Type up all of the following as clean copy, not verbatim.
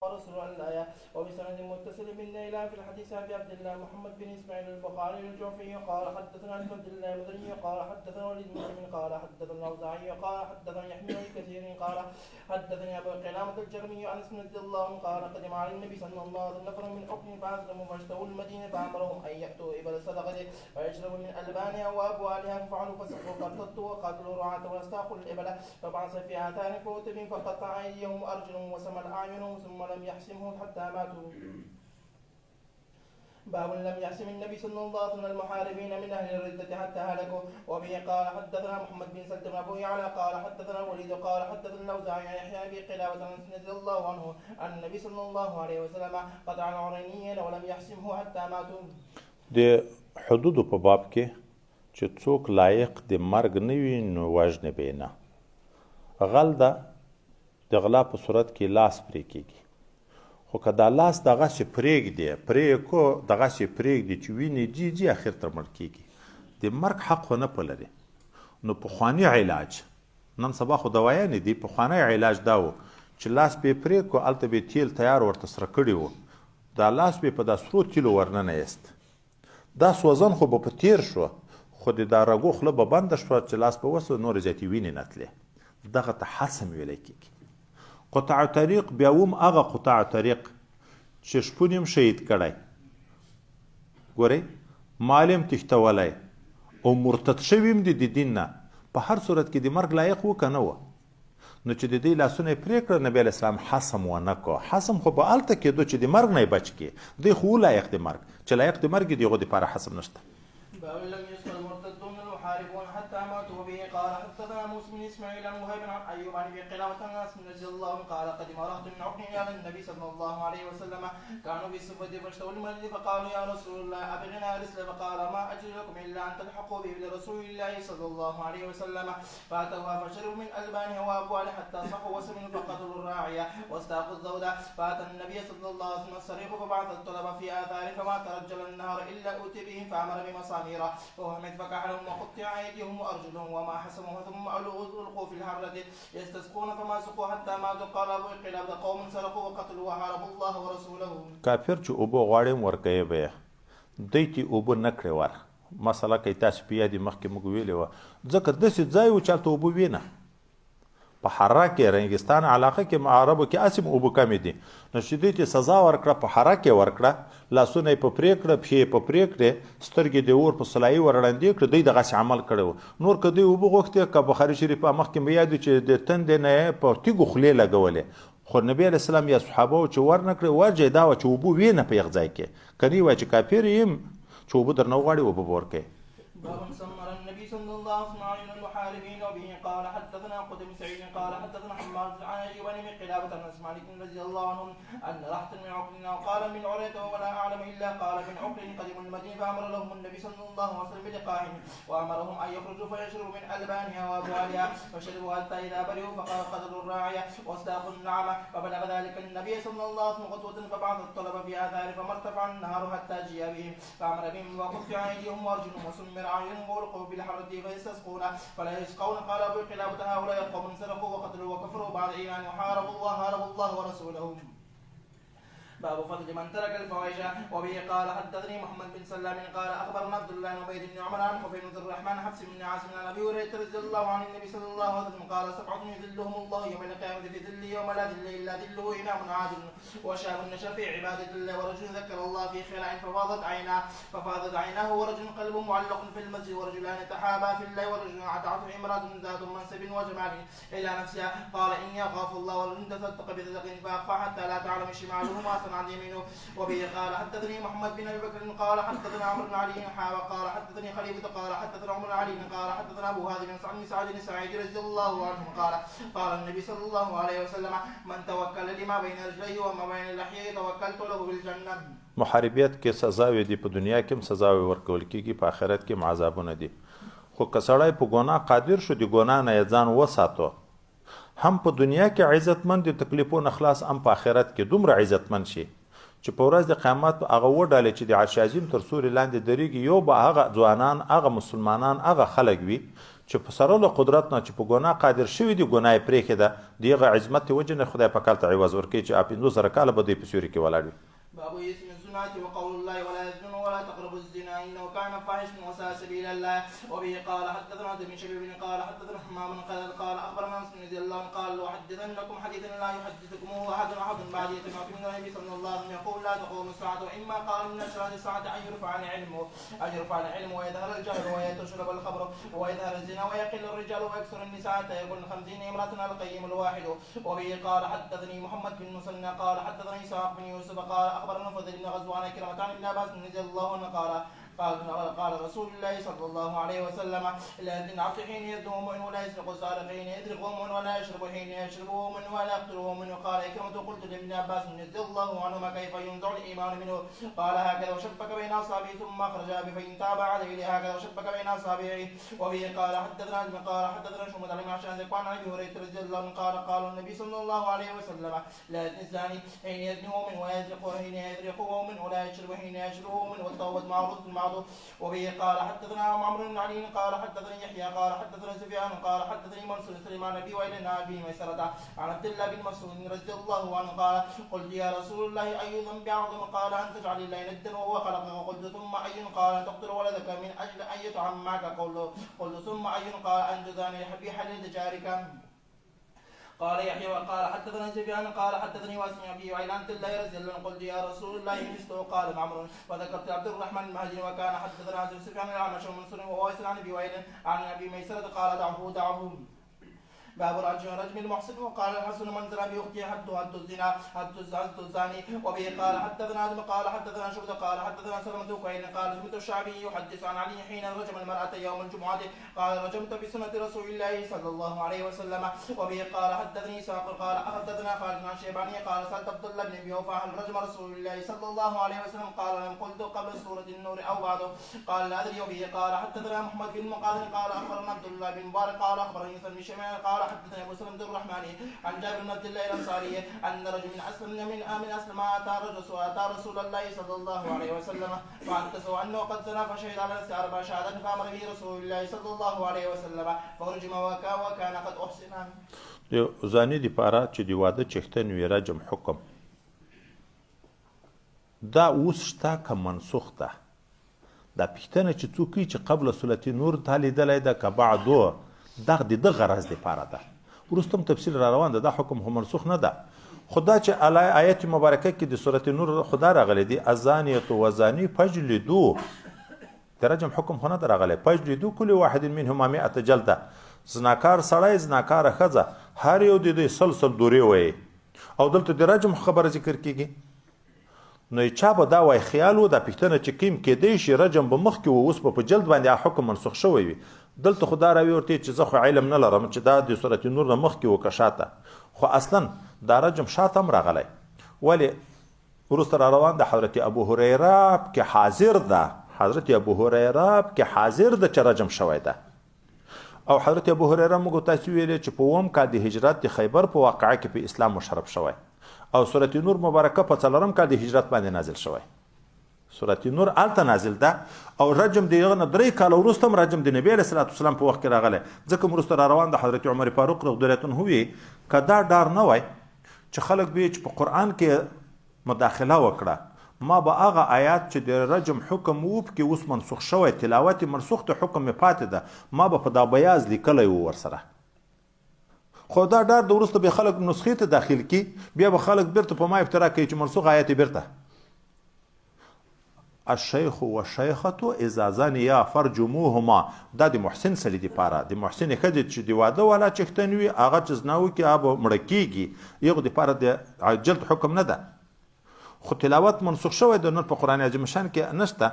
ورسول الآية وبسند متصل بالليلة في الحديث أبي عبد الله محمد بن إسماعيل البخاري الجعفي قال حدثنا عبد الله المدني قال حدثنا وليد بن مسلم قال حدثنا الأوزاعي قال حدثنا يحيى بن كثير قال حدثني أبو قلامة الجرمي عن اسم رضي الله عنه قال قدم على النبي صلى الله عليه وسلم نفر من حكم فأسلموا فاشتروا المدينة فأمرهم أن يأتوا إبل الصدقة فيشربوا من ألبانها وأبوالها ففعلوا فسقوا فارتدوا وقاتلوا رعاة واستاقوا الإبل فبعث في آثار فوتب فقطع أيديهم وأرجلهم وسمل أعينهم ثم لم يحسمه حتى ماتوا. باب لم يحسم النبي صلى الله عليه وسلم المحاربين من اهل الردة حتى هلكوا. وبه قال حدثنا محمد بن سلم ابو يعلى قال حدثنا الوليد قال حدثنا الاوزاعي عن يحيى بن قلابة رضي الله عنه ان النبي صلى الله عليه وسلم قطع العرينيين ولم يحسمه حتى ماتوا. د حدود په باب کې چې څوک لایق د مرګ نه وي نو وژنې به نه. غل ده د غلا په صورت کې لاس پرې کېږي، خو که دا لاس دغسې پرېږدي پرېکو دغسې پرېږدي چې وینې ځي اخر تر مړ کېږي، د مرګ حق خو نه په لري. نو پخواني علاج نن سبا خو دوايانې دي، پخوانی علاج دا و چې لاس به یې پرېکو هلته به یې تیل تیار ورته سره کړي وو، دا لاس به یې په دا سرو تیلو ورننه ایست، دا سوزن خو به په تیر شو، خو د دا رګو خوله به بنده شوه چې لاس به وسو نورې زیاتې وینې نه تلې، دغه ته حسم ویلی کېږي. قطع طریق بیا هم هغه قطع طریق چې شپون یم شهید کړی، ګورئ مال یم تښتولی او مرتد شوي یم د دین نه، په هر صورت کې د مرګ لایق و که نه وه. نو چې د دې لاسونه یې پرې کړه نبي علیه السلام حسم ونه کړه. حسم خو به هلته کېدو چې د مرګ نه یې بچ کړي، دی خو لایق د مرګ، چې لایق د مرګ د هغو دپاره حسم نشته. لم يسمع المرتدون المحاربون حتى ماتوا. به قال حدثنا موسى بن اسماعيل عن وهيب عن ايوب عن ابي قلابة عن انس رضي الله عنه قال قدم رهط من عقل على النبي صلى الله عليه وسلم كانوا بالصفة فاشتروا المسجد فقالوا يا رسول الله ابغنا رسلا فقال ما اجد لكم الا ان تلحقوا به برسول الله صلى الله عليه وسلم فاتوها فشربوا من البانها وابوالها حتى صحوا وسمنوا فقتلوا الراعية واستاقوا الزوجة فاتى النبي صلى الله عليه وسلم الصريخ فبعث الطلب في اثاره فما ترجل النهار الا اوتي بهم فامر بمصامير وهمت فكحلهم وقطع ايديهم وارجلهم وما حسموا ثم القوا في الحرة يستسقون فما سقوا حتى ماتوا. قال ابو قلابة قوم سرقوا وقتلوا وحاربوا الله ورسوله. کافر چې اوبه غواړي ورکوي به یې، دوی ته اوبه نه کړې ور. مسله که تاسو په یادې مخکې موږ ویلې وه، ځکه داسې ځای و چې هلته اوبه وي نه، په حره کې رنګستان علاقه کې عربو کې اسیم اوبه کمې دي، نو چې دوی ته سزا ورکړه په حره کې ورکړه، لاسونه یې په پرې کړه پښې یې په پرې کړې، سترګې د اور په سلایي ور ړندې کړه، دوی دغسې عمل کړی و. نور که دوی اوبه غوښتې که بخاري شریف مخکې مې یاد چې د تندې نه یې په تیږو خولې لګولې، خو نبي علیه السلام یا صحابه و چې ور نه کړې، وجه یې دا وه چې اوبه وي نه په یغ ځای کې، که نه یې وایي چې کافر یم چې اوبه درنه وغواړي اوبه به ورکوي. باب سمر النبي صلى الله عليه وسلم عن المحاربين. وبه قال حدثنا قتيبة بن سعيد قال حدثنا حماد عن ايوب بن قلابة عن انس مالك رضي الله عنهم ان رحت من عقل وقال من عريته ولا اعلم الا قال من عقل قدموا المدينة فامر لهم النبي صلى الله عليه وسلم بلقائهم وامرهم ان يخرجوا فيشربوا من البانها وابوالها فشربوا حتى اذا بلغوا فقال قتلوا الراعية واستاقوا النعمة فبلغ ذلك النبي صلى الله عليه وسلم غدوة فبعث الطلب في اثاره فما ارتفع النهار حتى جيء بهم فامر بهم وقطع ايديهم وارجلهم وسمر اعينهم والقوا بالحرة فيستسقون فلا يسقون. قال ابو قلابة هؤلاء قوم سرقوا وقتلوا وكفروا بعد الايمان وحاربوا الله ورسوله. باب فضل من ترك الفواحش. وبه قال حدثني محمد بن سلام قال اخبرنا عبد الله بن عبيد بن عمر عن حبيب بن الرحمن حفص بن عاصم عن ابي هريره رضي الله عن النبي صلى الله عليه وسلم قال سبعة يذلهم الله يوم القيامة في ذل يوم لا ذل الا ذله امام عادل وشاب نشا في عبادة الله ورجل ذكر الله في خلاء ففاضت عيناه ورجل قلبه معلق في المسجد ورجلان تحابا في الله ورجل عدعته امرأة ذات منصب وجمال الى نفسها قال اني اخاف الله ورجل تصدق بصدق فاخفى حتى لا تعلم شماله ما عن يمينه. وبه قال حدثني محمد بن ابي بكر قال حدثنا عمرو بن علي قال حدثني خليفه قال حدثنا عمرو بن علي قال حدثنا ابو هذا بن سعد بن سعيد رضي الله عنه قال النبي صلى الله عليه وسلم من توكل لما بين رجليه وما بين لحيه توكلت له بالجنه. محاربیت کې سزاوي دي، په دنیا کې هم سزاوي ورکول کېږي، په آخرت کې هم عذابونه دي، خو که سړی په ګناه قادر شو د ګناه نه یې ځان وساتو، هم په دنیا کې عزتمند د تکلیفونو خلاص، هم په آخرت کې دومره عزتمند شي چې په ورځ د قیامت هغه وډالې چې د عرش عظیم تر سوري لاندې درېږي، یو به هغه ځوانان، هغه مسلمانان، هغه خلک وي چې په سره له قدرت نه چې په ګناه قادر شوي دي ګناه یې پرېښې ده د هغه عظمت وجې نه خدای پاک هلته عوض ورکوي چې 50 کاله به دوی په سیوري کې ولاړ وي. باب اسم الزنا وقول الله ولا يزنون ولا تقربوا الزنا انه كان فاحشا وساء سبيل الله. وبه قال حدثنا بن شبيب قال حدثنا حمام قال اخبرنا انس رضي الله عنه قال احدثنكم حديثا لا يحدثكموه احد بعد سمعت من النبي صلى الله عليه وسلم يقول لا تقوم الساعه واما قال من اشراط الساعه ان يرفع العلم ويظهر الجهل ويتشرب الخبر ويظهر الزنا ويقل الرجال ويكثر النساء حتى يكون 50 امراه القيم الواحد. وبه قال حدثني محمد بن مسنى قال حدثني اسحاق بن يوسف قال اخبرنا فضل بن غزوان كلمة عن ابن عباس رضي الله عنه قال رسول الله صلى الله عليه وسلم لا يزني العبد حين يزني مؤمن ولا يسرق السارق حين يسرق مؤمن ولا يشرب حين يشرب مؤمن ولا يقتل مؤمن. قال كلمة قلت لابن عباس رضي الله عنهما كيف ينزع الايمان منه؟ قال هكذا وشبك بين اصابعه ثم اخرج فان تاب عليه هكذا وشبك بين اصابعه. وبه قال حدثنا شعبة عن عشان عن ابي هريرة رضي الله عنه قال النبي صلى الله عليه وسلم لا يزني الزاني حين يزني مؤمن ويسرق حين يسرق مؤمن ولا يشرب حين يشرب مؤمن والتوبة معروف. وبه قال حدثنا عمرو بن علي قال حدثني يحيى قال حدثنا سفيان قال حدثني منصور سليمان نبي وإلى ابي ميسرة عن عبد الله بن مسعود رضي الله عنه قال قلت يا رسول الله اي ذنب اعظم؟ قال ان تجعل الله ندا وهو خلقك. قلت ثم اي؟ قال ان تقتل ولدك من اجل ان يطعم معك. قلت ثم اي؟ قال ان تزاني بحلال جارك. قال يحيى وقال حدثنا سفيان قال حدثني واسمع ابي وعن عبد الله رضي الله عنه قلت يا رسول الله مثله. قال عمرو وذكرت عبد الرحمن المهاجري وكان حدثنا عبد سفيان عن عشر منصور وهو عن ابي وائل عن ابي ميسرة قال دعه. باب رجم المحسن. وقال الحسن من زنى باخته حد الزاني. وبه قال حدثنا ادم قال حدثنا شعبة قال حدثنا سلمة كهيل قال سمعت الشعبي يحدث عن علي حين رجم المرأة يوم الجمعة قال رجمت بسنة رسول الله صلى الله عليه وسلم. وبه قال حدثني اسحاق قال حدثنا خالد عن شيباني قال سألت عبد الله بن ابي اوفى هل رجم رسول الله صلى الله عليه وسلم؟ قال لم. قلت قبل سورة النور او بعده؟ قال لا ادري. وبه قال حدثنا محمد بن مقاتل قال اخبرنا عبد الله بن مبارك قال اخبرني سلم شيباني قال حدثني ابو سلمة الرحمن عن جابر بن عبد الله الانصاري ان رجل من اسلم اتى رسول الله صلى الله عليه وسلم فحدثه انه قد زنى فشهد على نفسه 4 شهادات فامر به رسول الله صلى الله عليه وسلم فرجم وكان قد احسن. د زاني لپاره چې د واده چښتن وي رجم حکم دا اوس شته که منسوخ ده؟ دا پوښتنه چې څوک کوي چې قبل صورت نور تا لیدلی ده که بعدو دغه د ده غرض دپاره ده. وروسته هم تفصیل را روان ده. دا حکم خو منسوخ نه ده. خو دا چې آیت مبارکه کې د صورت نور خدا راغلی دی الزانیة والزاني فاجلدوا د رجم حکم خو نه ده راغلی. فاجلدوا کل واحد منهما 100 جلده. زناکار سړی زناکاره ښځه هر یو د دوی سلسل دورې وایي او دلته د رجم خبره ذکر کېږي. نو چا به دا وای خیال و دا پوښتنه چې کیم کېدی شي رجم به مخکې و اوس په جلد باندې حکم منسوخ شوی وي. دلته خو دا راوي ورته چې زه خو علم نه لرم چې دا د صورت نور نه مخکې و که شاته. خو اصلا دا رجم شاته هم راغلی. ولې وروسته را روان د حضرت ابو هریره کې حاضر ده. حضرت ابو هریره کې حاضر ده چې رجم شوی ده. او حضرت ابو هریره موږ تاسو ویلې چې په 9 کال د هجرت د خیبر په واقعه کې په اسلام مشرف شوی او سورت نور مبارکه په 4 کال د هجرت باندې نازل شوی. سورت نور الته نازل ده او رجم دغه نه 3 کال وروسته رجم د نبی علیه الصلاه والسلام په وخت کې راغلی. ځکه وروسته را روان د حضرت عمر فاروق رضی الله عنه وی کدا ډار نه وای چې خلک به چې په قران کې مداخله وکړه ما به هغه آیات چې د رجم حکم وو کې اوس منسوخ شوی تلاوت منسوخ ته حکم پاتې ده ما به په دا بیاز لیکلی وو ورسره. خو دا ډار د وروسته به خلک نسخې ته داخل کی بیا به خلک بیرته په ما افترا کوي چې منسوخ آیات بیرته الشیخ والشیخة اذا زنیا فرجموهما. دا د محسن سړي دپاره د محسن ښځې چې د واده والا چښتن وي هغه چې زنا وکړي هغه مړه کېږي. یغو دپاره د جلد حکم نه ده. خو تلاوت منسوخ شوی د نور په قرآن عظیم شان کې نشته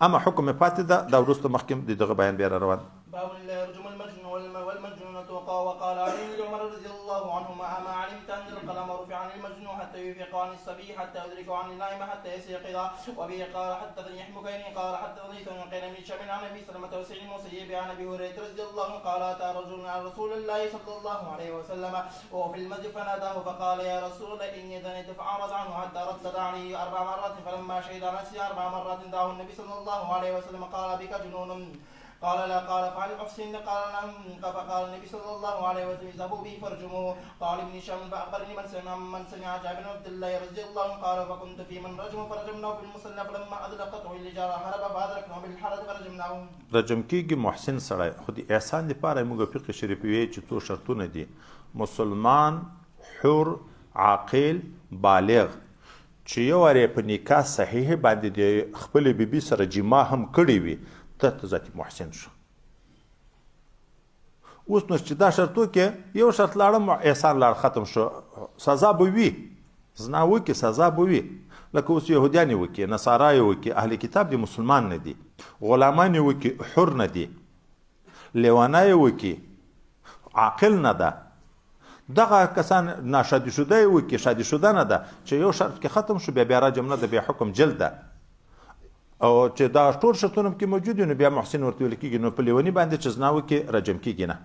اما حکم پاتې ده. دا وروسته مخکې د دغه بیان بیا را روان. باب يرجم المجنون والمجنونة وقال علي بن عمر رضي الله عنهما أما علمت أن القلم رفع عن المجنون حتى يفيق عن الصبي حتى يدرك عن النائم حتى يستيقظ. وبه قال حدثني يحيى قال حدثني سفيان قيل من شام عن ابي سلمة وسعيد المسيب عن ابي هريرة رضي الله عنه قال اتى رجل عن رسول الله صلى الله عليه وسلم وهو في المسجد فناداه فقال يا رسول الله اني زنيت فاعرض عنه حتى ردد عليه 4 مرات فلما شهد على نفسه 4 مرات دعاه النبي صلى الله عليه وسلم قال بك جنون قال لا. قال فعن محسن قال نعم. فقال النبي صلى الله عليه وسلم اذهبوا به فارجموه. قال ابن هشام فاخبرني من سمع جابر بن عبد الله رضي الله عنه قال فكنت في من رجم فرجمناه في المصلى فلما ادركته الحجاره هرب فادركناه بالحرج فرجمناه. رجم کیږي محسن سړی خو د احسان لپاره موږ فقه شریف وی چې څو شرطونه دي: مسلمان، حر، عاقل، بالغ، چې یو واری په نکاح صحیح باندې د خپل بیبي سره جما هم کړی وي ته ذاتي محسن شو. اوس نو چې دا شرطو کې یو شرط لاړم احسان لاړ ختم شو، سزا به وي، زنا وکړي سزا به وي. لکه اوس یهودیان یې وکړي، نصارا یې وکړي، اهل کتاب دي مسلمان نه دي، غلامان یې وکړي حر نه دي، لیوانا یې وکړي عاقل نه ده. دغه کسان ناشادي شده یې وکړي شادي شده نه ده، چې یو شرط کې ختم شو بیا رجم نه ده، بیا حکم جلد ده. او چې دا ټول شرطونه کې موجود وي نو بیا محسن ورته ویل کېږي. نو په لیوني باندې چې زنا وکړي رجم کېږي نه.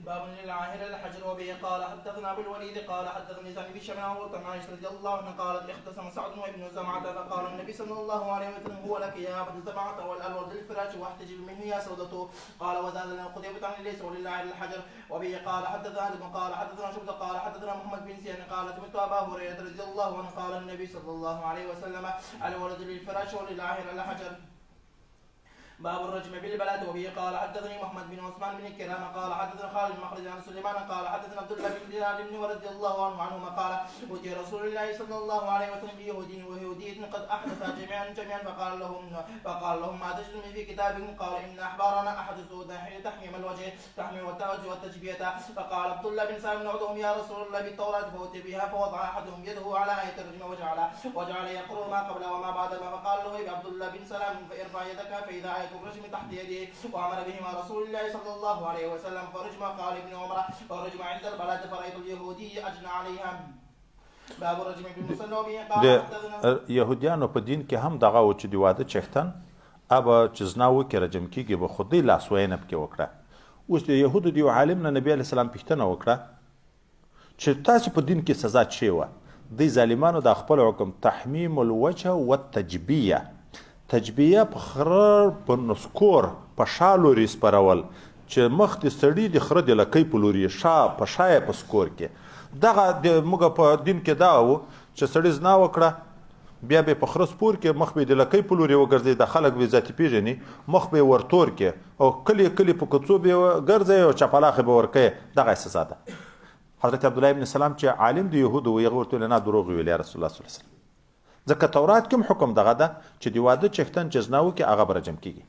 باب للعاهر الحجر. وبه قال حدثنا بالوليد قال حدثني سعد بن شمعان وطنعش رضي الله عنه قالت اختصم سعد وابن زمعة فقال النبي صلى الله عليه وسلم هو لك يا ابن زمعة والالورد للفراش واحتجب منه يا سودته. قال وزاد لنا قتيبة عن ليس وللعاهر الحجر. وبه قال حدثنا ابن قال حدثنا شبه قال حدثنا محمد بن سيان قال سمعت ابا هريرة رضي الله عنه قال النبي صلى الله عليه وسلم الولد للفراش وللعاهر الحجر. باب الرجم بالبلد. وبه قال حدثني محمد بن عثمان بن كرامة قال حدثنا خالد بن مخرج عن سليمان قال حدثنا عبد الله بن دينار بن رضي الله عنهما قال أتي رسول الله صلى الله عليه وسلم بيهودي ويهودية قد أحدثا جميعا فقال لهم ما تجدون في كتابكم؟ قال إن أحبارنا أحدثوا تحميم الوجه تحميم والتوجه والتجبية. فقال عبد الله بن سالم نعودهم يا رسول الله بالتوراة فأتي بها فوضع أحدهم يده على آية الرجم وجعل يقرأ ما قبل وما بعد ما. فقال له عبد الله بن سلام فارفع يدك فإذا آية الرجم تحت يده وامر بهما رسول الله صلى الله عليه وسلم فرجم. قال ابن عمر فرجم عند البلد فرأيت اليهودي اجنى عليها. باب الرجم بالمصلى. وبه قال د يهوديانو په دین کې هم دغه و چې دی واده چختن ابا چې زنا وکړي رجم کېږي به خودی لاسوینه پکې وکړه. اوس د یهودو دی عالم نه نبی علیه السلام پوښتنه وکړه چې تاسو په دین کې سزا چی و؟ دی ظالمانو د خپل حکم تحمیم الوجه والتجبیه، تجبیه په خره په نسکور په شا لوري سپرول چې مخ د سړي د خره د لکۍ په لوري شا په شا یې په سکور کې. دغه د موږ په دین کې دا و چې سړي زنا وکړه بیا به په خره سپور کې مخ به د لکۍ په لوري وګرځي، د خلک به ذاتي پیژني، مخ به ورتور کې او کلی کلی په کوڅو به ګرځي او چپلاخې به ورکوي. دغه سزا ده. حضرت عبدالله ابن سلام چې عالم د یهودو و هغه ورته ویل نه دروغ ویل یا رسول الله صلی الله علیه وسلم. ځکه تورات کې حکم دغه ده چې د واده چښتن چې زنا وکړي هغه به رجم کېږي.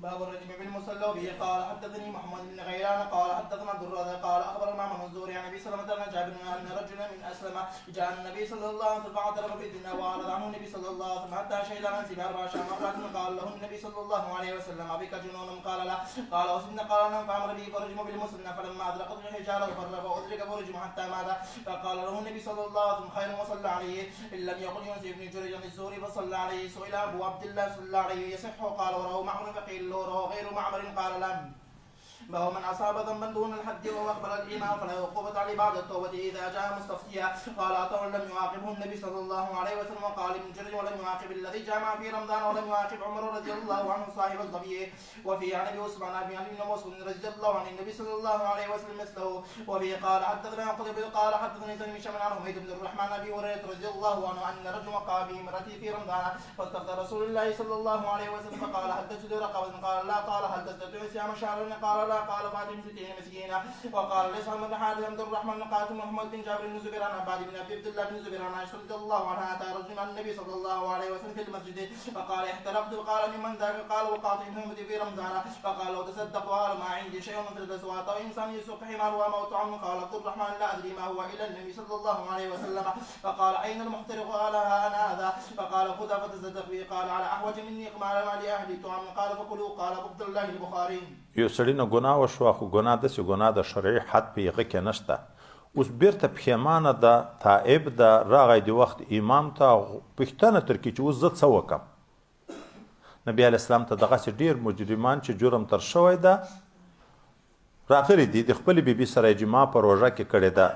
باب الرجم بالمصلى. وبه قال حدثني محمد بن غيلان قال حدثنا عبد الرزاق قال اخبرنا من الزهري عن ابي سلمة عن جابر ان رجلا من اسلم جاء النبي صلى الله عليه وسلم فاعترف بالزنا واعرض عنه النبي صلى الله عليه وسلم حتى شهد عن سبع 14 مرات. قال له النبي صلى الله عليه وسلم ابك جنون؟ قال لا. قال وسن قال نعم. فامر به فرجم بالمصلى فلما ادركت الحجاره فرب وادرك فرجم حتى مات. فقال له النبي صلى الله عليه وسلم خير وصلى عليه ان لم يقل يونس بن جريج عن الزهري فصلى عليه. سئل ابو عبد الله صلى الله عليه يصح؟ قال وروى معمر فقيل له روى غير معمر قال لا. وهو من أصاب ذنبا دون الحد وهو أقبل الإيمان فلا عقوبة عليه بعد التوبة إذا جاء مستفتيا. قال عطاء لم يعاقبه النبي صلى الله عليه وسلم. وقال ابن جريج ولم يعاقب الذي جامع في رمضان ولم يعاقب عمر رضي الله عنه صاحب الظبي. وفي عن ابي عثمان بن علي بن مسعود رضي الله عن النبي صلى الله عليه وسلم مثله. وفي قال حدثنا قتيبة قال حدثني سلم شمل عن حميد بن الرحمن ابي هريرة رضي الله عنه ان رجل وقع بامرأته في رمضان فاستفتى رسول الله صلى الله عليه وسلم فقال هل تجد رقبة؟ قال لا. قال هل تستطيع صيام شهر؟ قال لا. قال فاتم مسكينا. وقال ليس محمد حارث عبد الرحمن قاتل محمد بن جابر بن زبير عن عباد بن عبد الله بن زبير عن عائشة رضي الله عنها اتى رجل عن النبي صلى الله عليه وسلم في المسجد فقال احترقت. قال ممن ذاك؟ قال وقاتل محمد في رمضان. فقال لو تصدق. قال ما عندي شيء من التسوات انسان يسوق حمار وموت عنه. قال عبد الرحمن لا ادري ما هو الى النبي صلى الله عليه وسلم. فقال اين المحترق؟ قال انا هذا. فقال خذ فتصدق به. قال على احوج مني قال ما لاهلي طعام. قال فكلوا. قال عبد الله البخاري. یو سړی نه ګناه وشوه خو ګناه داسې ګناه د شرعي حد په هغه کې نشته. اوس بیرته پښیمانه ده، تائب ده، راغی د وخت امام ته پوښتنه تر کې چې اوس زه څه وکړم. نبي علیه السلام ته دغسې ډېر مجرمان چې جرم تر شوی ده راغلي دي، د خپلې بیبي سره یې جما په روژه کې کړې ده.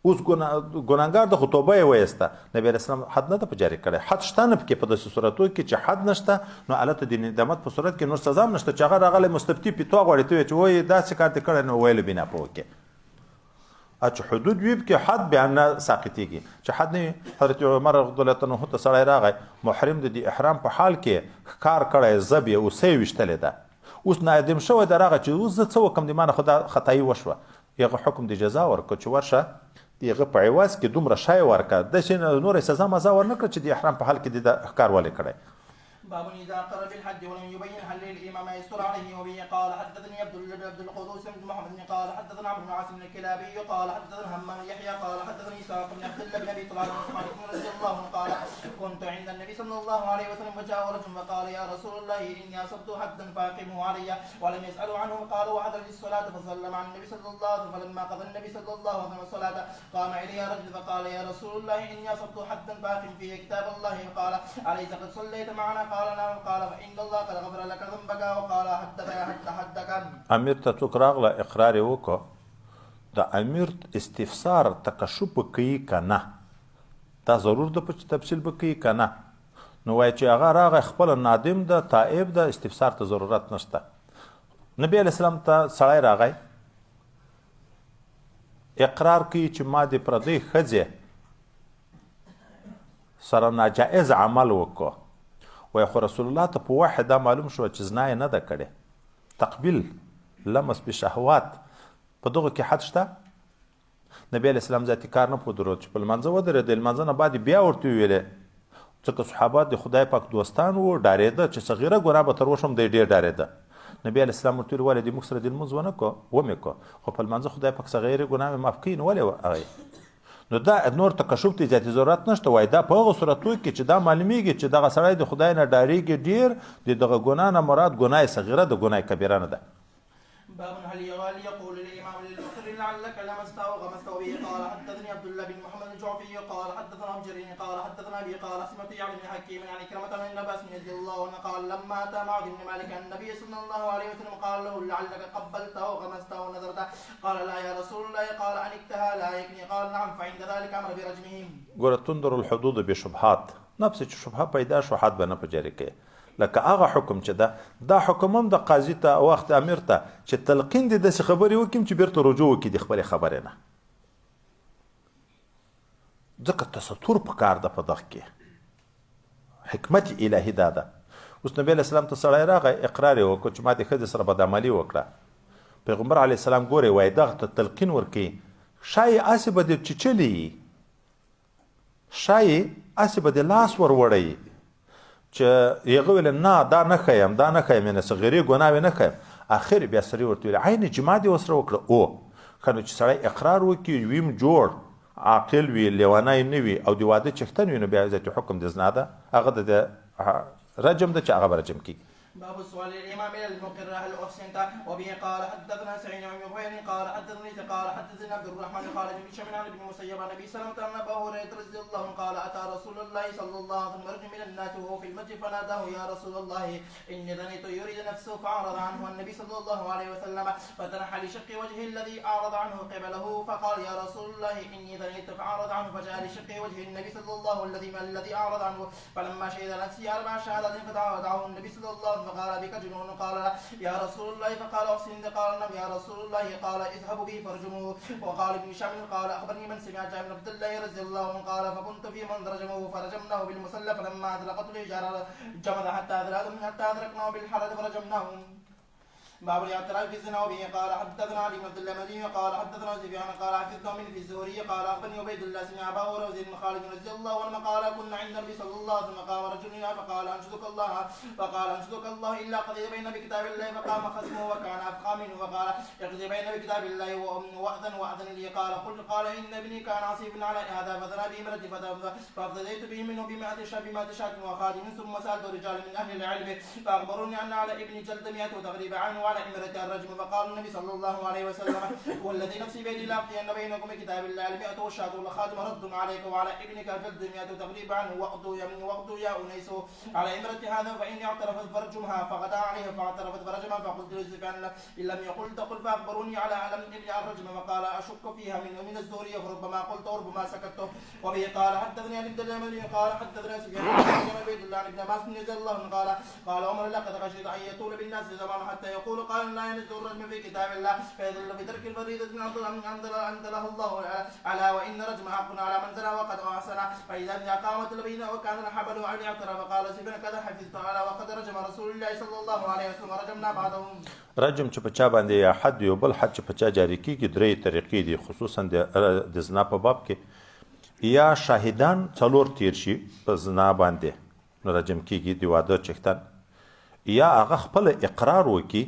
اوس ګناهګار د خو توبه یې ویسته نبي علیه السلام حد نه ده په جاري کړی حد شته نه پکې په داسې صورتو کې چې حد نشته نو هلته د ندامت په صورت کې نور سزا هم نشته چې هغه راغلی مستفتي پیتوا غواړي ته وایې چې وایي داسې کار دې کړی نو ویلو بنا په وکړې چې حدود وي پکې حد بیا نه ساقطېږي چې حد نه وي حضرت عمر رضی الله عنه ته سړی راغی محرم د دې احرام په حال کې ښکار کړی زب یې اوسه یې ویشتلې ده اوس نادم شوی ده راغی چې اوس زه څه وکړم د ما نه خو دا خطایي وشوه هغه حکم د جزا ورکړه چې ورشه د هغه په عوض کې دومره شی ورکړه داسې نورې سزا مزا ورنه کړه چې د احرام په حال کې د ښکار ولې کړی باب إذا قر بالحج ولم يبين هل للإمام يستر عليه وبه قال حدثني عبد القدوس بن محمد قال حدثنا عبد بن عاصم الكلابي قال حدثنا همام يحيى قال حدثني إسحاق بن عبد الله بن أبي طلحة عثمان بن رضي الله عنه قال كنت عند النبي صلى الله عليه وسلم فجاء رجل فقال يا رسول الله إني أصبت حدا فأقمه علي ولم يسألوا عنه قال وحضر للصلاة فصلى مع النبي صلى الله عليه وسلم فلما قضى النبي صلى الله عليه وسلم الصلاة قام إلي رجل فقال يا رسول الله إني أصبت حدا فأقم فيه كتاب الله قال أليس قد صليت معنا قال نعم قال فإن الله قد غفر لك ذنبك وقال حدك امیر ته څوک راغله اقرار یې وکړه د امیر استفسار تکشف به کوي که نه دا ضرور ده چې تفصیل به کوي که نه نو وایي چې هغه راغی خپله نادم ده تائب ده استفسار ته ضرورت نشته نبی علیه السلام ته سړی راغی اقرار کوي چې ما د پردۍ ښځې سره ناجائز عمل وکړو وای خو رسول الله ته په وحی دا معلوم شو چې زنا یې نه ده کړې تقبیل لمس بشهوات په دغه کې حد شته نبی علیه السلام ذاتي کار نه پودرود چې په لمانځه ودرېد د لمانځه نه بعد بیا ورته وویلې ځکه صحابه د خدای پاک دوستان وو ډارېده چې صغیره ګناه به تر اوسه هم دی ډېر ډارېده نبی علیه السلام ورته ویل ولې د موږ سره د لمونځ ونه کړو ومې کړو خو په لمانځه خدای پاک صغیرې ګناه مې معاف کوي نو ولې هغه نو دا نور تکشف ته زیاتې ضرورت نشته وای دا په هغه صورتو کې چې دا معلومیږي چې دغه سړی د خدای نه ډارېږي ډېر د دغه ګناه نه مراد ګناه صغیره د ګناه کبیره نه ده باب هل يقول للإمام للمقر لعلك لمست أو غمست به قال حدثني عبد الله بن محمد الجعفي قال حدثنا أبو جرير قال حدثنا أبي قال سمعت يعني بن حكيم عن كلمة من عباس رضي الله عنه قال لما أتى معاذ بن مالك النبي صلى الله عليه وسلم قال له لعلك قبلت أو غمست أو نظرت قال لا يا رسول الله قال أنكتها لا يكني قال نعم فعند ذلك أمر برجمهم ګوره تندر الحدود بشبهات نفس چې شبهه پیدا شو حد به نه په جاري کوي لکه هغه حکم چې ده دا حکم هم د قاضي ته وخت امیر ته چې تلقین دي داسې خبرې وکړي چې بیرته رجوع وکړي د خپلې خبرې نه ځکه تستر پکار ده په دغه کې حکمت الهي دا ده اوس نبی علیه السلام ته سړی راغی اقرار یې وکړو چې ما د ښځې سره بدعملي وکړه پیغمبر علیه السلام ګورې وایي دغه ته تلقین ورکوي ښایي هسې به دې چیچلی ښایي هسې به دې لاس ور وړی چې هغه ویل نه دا نه ښیم دا نه ښیم یعنې صغیرې ګناوې نه ښیم اخر بیا سړي ورته ویل عین جما دې ورسره وکړه او که نو چې سړی اقرار وکړي ویم جوړ عاقل وي لیونی نه وي او د واده چښتن وي نو بیا ذاتي حکم د زنا ده هغه د رجم ده چې هغه به رجم کېږي باب سؤال الإمام إلى المقر هل أحسنت وبه قال حدثنا سعيد بن جبير قال حدثني عبد الرحمن قال ابن شمعان عن ابن مسيب عن أبي سلمة أن أبا هريرة رضي الله عنه قال أتى رسول الله صلى الله عليه وسلم رجل من الناس وهو في المسجد فناداه يا رسول الله إني ذنيت يريد نفسه فأعرض عنه النبي صلى الله عليه وسلم فتنحى لشق وجهه الذي أعرض عنه قبله فقال يا رسول الله إني ذنيت فأعرض عنه فجاء لشق وجه النبي صلى الله عليه وسلم الذي أعرض عنه فلما شهد نفسي 4 شهادات فدعاه النبي صلى الله عليه وسلم فقال بك جنون قال يا رسول الله فقال أحسن قال نعم يا رسول الله قال اذهبوا به فارجموه وقال ابن شامل قال أخبرني من سمع جابر بن عبد الله رضي الله عنه قال فكنت في من رجموه فرجمناه بالمسلة فلما أدركته الحجارة جمد حتى أدركناه بالحرة فرجمناه باب الاعتراف في الزنا وبه قال حدثنا علي بن عبد الله المديني قال حدثنا سفيان قال حفظنا من في الزهري قال اخبرني عبيد الله سمع ابا هريره وزيد بن خالد رضي الله عنه قال كنا عند النبي صلى الله عليه وسلم قام رجل فقال انشدك الله الا قضي بين بكتاب الله فقام خصمه وكان افقى منه فقال اقضي بين بكتاب الله واذن لي قال ان ابني كان عصيبا على هذا فذنا بامرته فافتديت به منه بمائة شاة وخادم ثم سالت رجال من اهل العلم فاخبروني ان على ابن جلد 100 تغريب عنه على إمرة الرجم فقال النبي صلى الله عليه وسلم والذي نفسي بيدي لأقضين بينكم بكتاب الله المئة والشاة والخادم رد عليك وعلى ابنك جلد 100 تغريب عنه واغدو يا أنيس على إمرة هذا فإني اعترفت فرجمها فغدا عليه فاعترفت فرجمها فقلت لسفيان إن لم يقل تقل فأخبروني على علم ابن الرجم وقال أشك فيها من الزهرية فربما قلت وربما سكت. وبه قال حدثني عن الدليل قال حدثنا سفيان بن عبيد الله بن عباس رضي الله عنه قال عمر لقد خشيت أن يطول بالناس زمان حتى يقول قال لا ينزل الرجم في كتاب الله فيضل بترك الفريضة من أنزله الله على وإن رجم حق على من زنى وقد أحسن فإذا قامت البينة وكان الحبل أن يعترف قال سفيان كذا حفظت على وقد رجم رسول الله صلى الله عليه وسلم رجمنا بعضهم. رجم چې په چا باندې یا حد یو بل حد چې په چا جاری کیږي درې طریقې دي خصوصا د زنا په باب کې یا شاهدان څلور تیر شي په زنا باندې نو رجم کیږي د واده چښتن یا هغه خپل اقرار وکي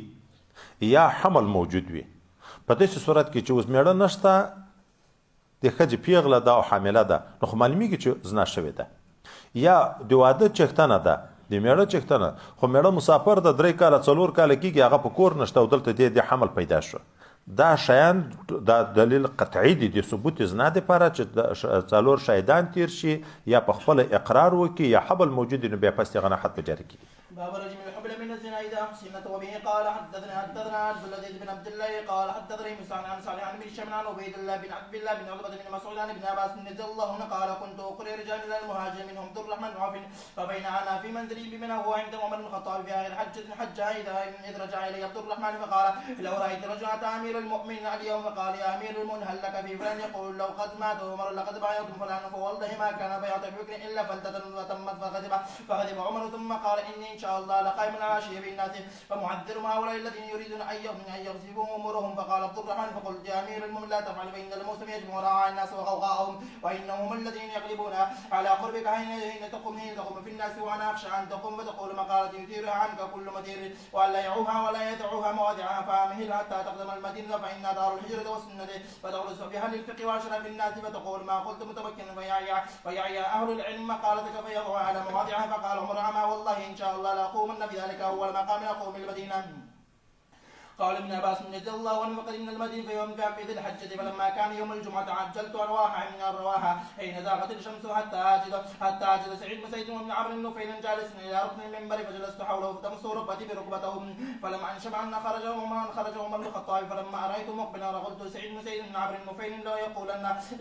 یا حمل موجود وي په داسې صورت کې چې اوس میړه نشته د ښځې پیغله ده او حامله ده نو خو معلومیږي چې زنا شوې ده یا د واده چښتنه ده د میړه چښتنه خو میړه مسافر ده 3 کاله 4 کاله کېږي هغه په کور نشته او دلته د حمل پیدا شو دا شیان دا دلیل قطعي دي د ثبوت زنا دپاره چې 4 شاهدان تیر شي یا په خپل اقرار وکړي یا حبل موجود نو بیا پس هغه حد جاری کړي. باب رجم الحبل من الزنا إذا أحسنت. وبه قال حدثنا عبد العزيز بن عبد الله قال حدثني مسعود عن صالح عن ابن شمعان وعبيد الله بن عبد الله بن عتبة بن مسعود عن ابن عباس رضي الله عنه قال كنت أقرئ رجال إلى المهاجر منهم عبد الرحمن بن عوف فبين أنا في منزلي بمنى وهو عند عمر بن الخطاب في آخر حجة إذ رجع إلي عبد الرحمن فقال لو رأيت رجعت أمير المؤمنين اليوم فقال يا أمير المؤمنين هل لك في فلان يقول لو قد مات عمر لقد بايعت فلان فوالله ما كان بيعة بكر إلا فلتة وتمت فغضب عمر ثم قال إني إن شاء الله لقائم العاشية بالناس فمعذرهم هؤلاء الذين يريدون أن يغصبوا أمورهم. فقال عبد الرحمن فقلت يا أمير المؤمنين لا تفعل فإن الموسم يجمع رعاء الناس وغوغاءهم وإنهم الذين يغلبون على قربك حين تقوم في الناس وأنا أخشى أن تقوم فتقول مقالة يثيرها عنك كل مدير وألا يعوها ولا يدعوها مواضعها فأمهل حتى تقدم المدينة فإنها دار الهجرة والسنة فتغلس بها للفقه وأشرف الناس فتقول ما قلت متمكنا فيعيا أهل العلم مقالتك فيضع على مواضعها. فقال عمر أما والله إن شاء الله لأقومن بذلك أول مقام أقوم المدينة. قال ابن عباس رضي الله عنه وقدمنا المدينة في يوم في ذي الحجة فلما كان يوم الجمعة عجلت أرواحا من الرواحة حين زاغت الشمس حتى أجد سعيد بن سعيد وابن عمرو بن نفيل جالس إلى ركن المنبر فجلست حوله فتمس ركبتي بركبتهم فلما أنشب أن خرج عمر بن الخطاب فلما رأيت مقبلا قلت سعيد بن سعيد بن عمرو بن نفيل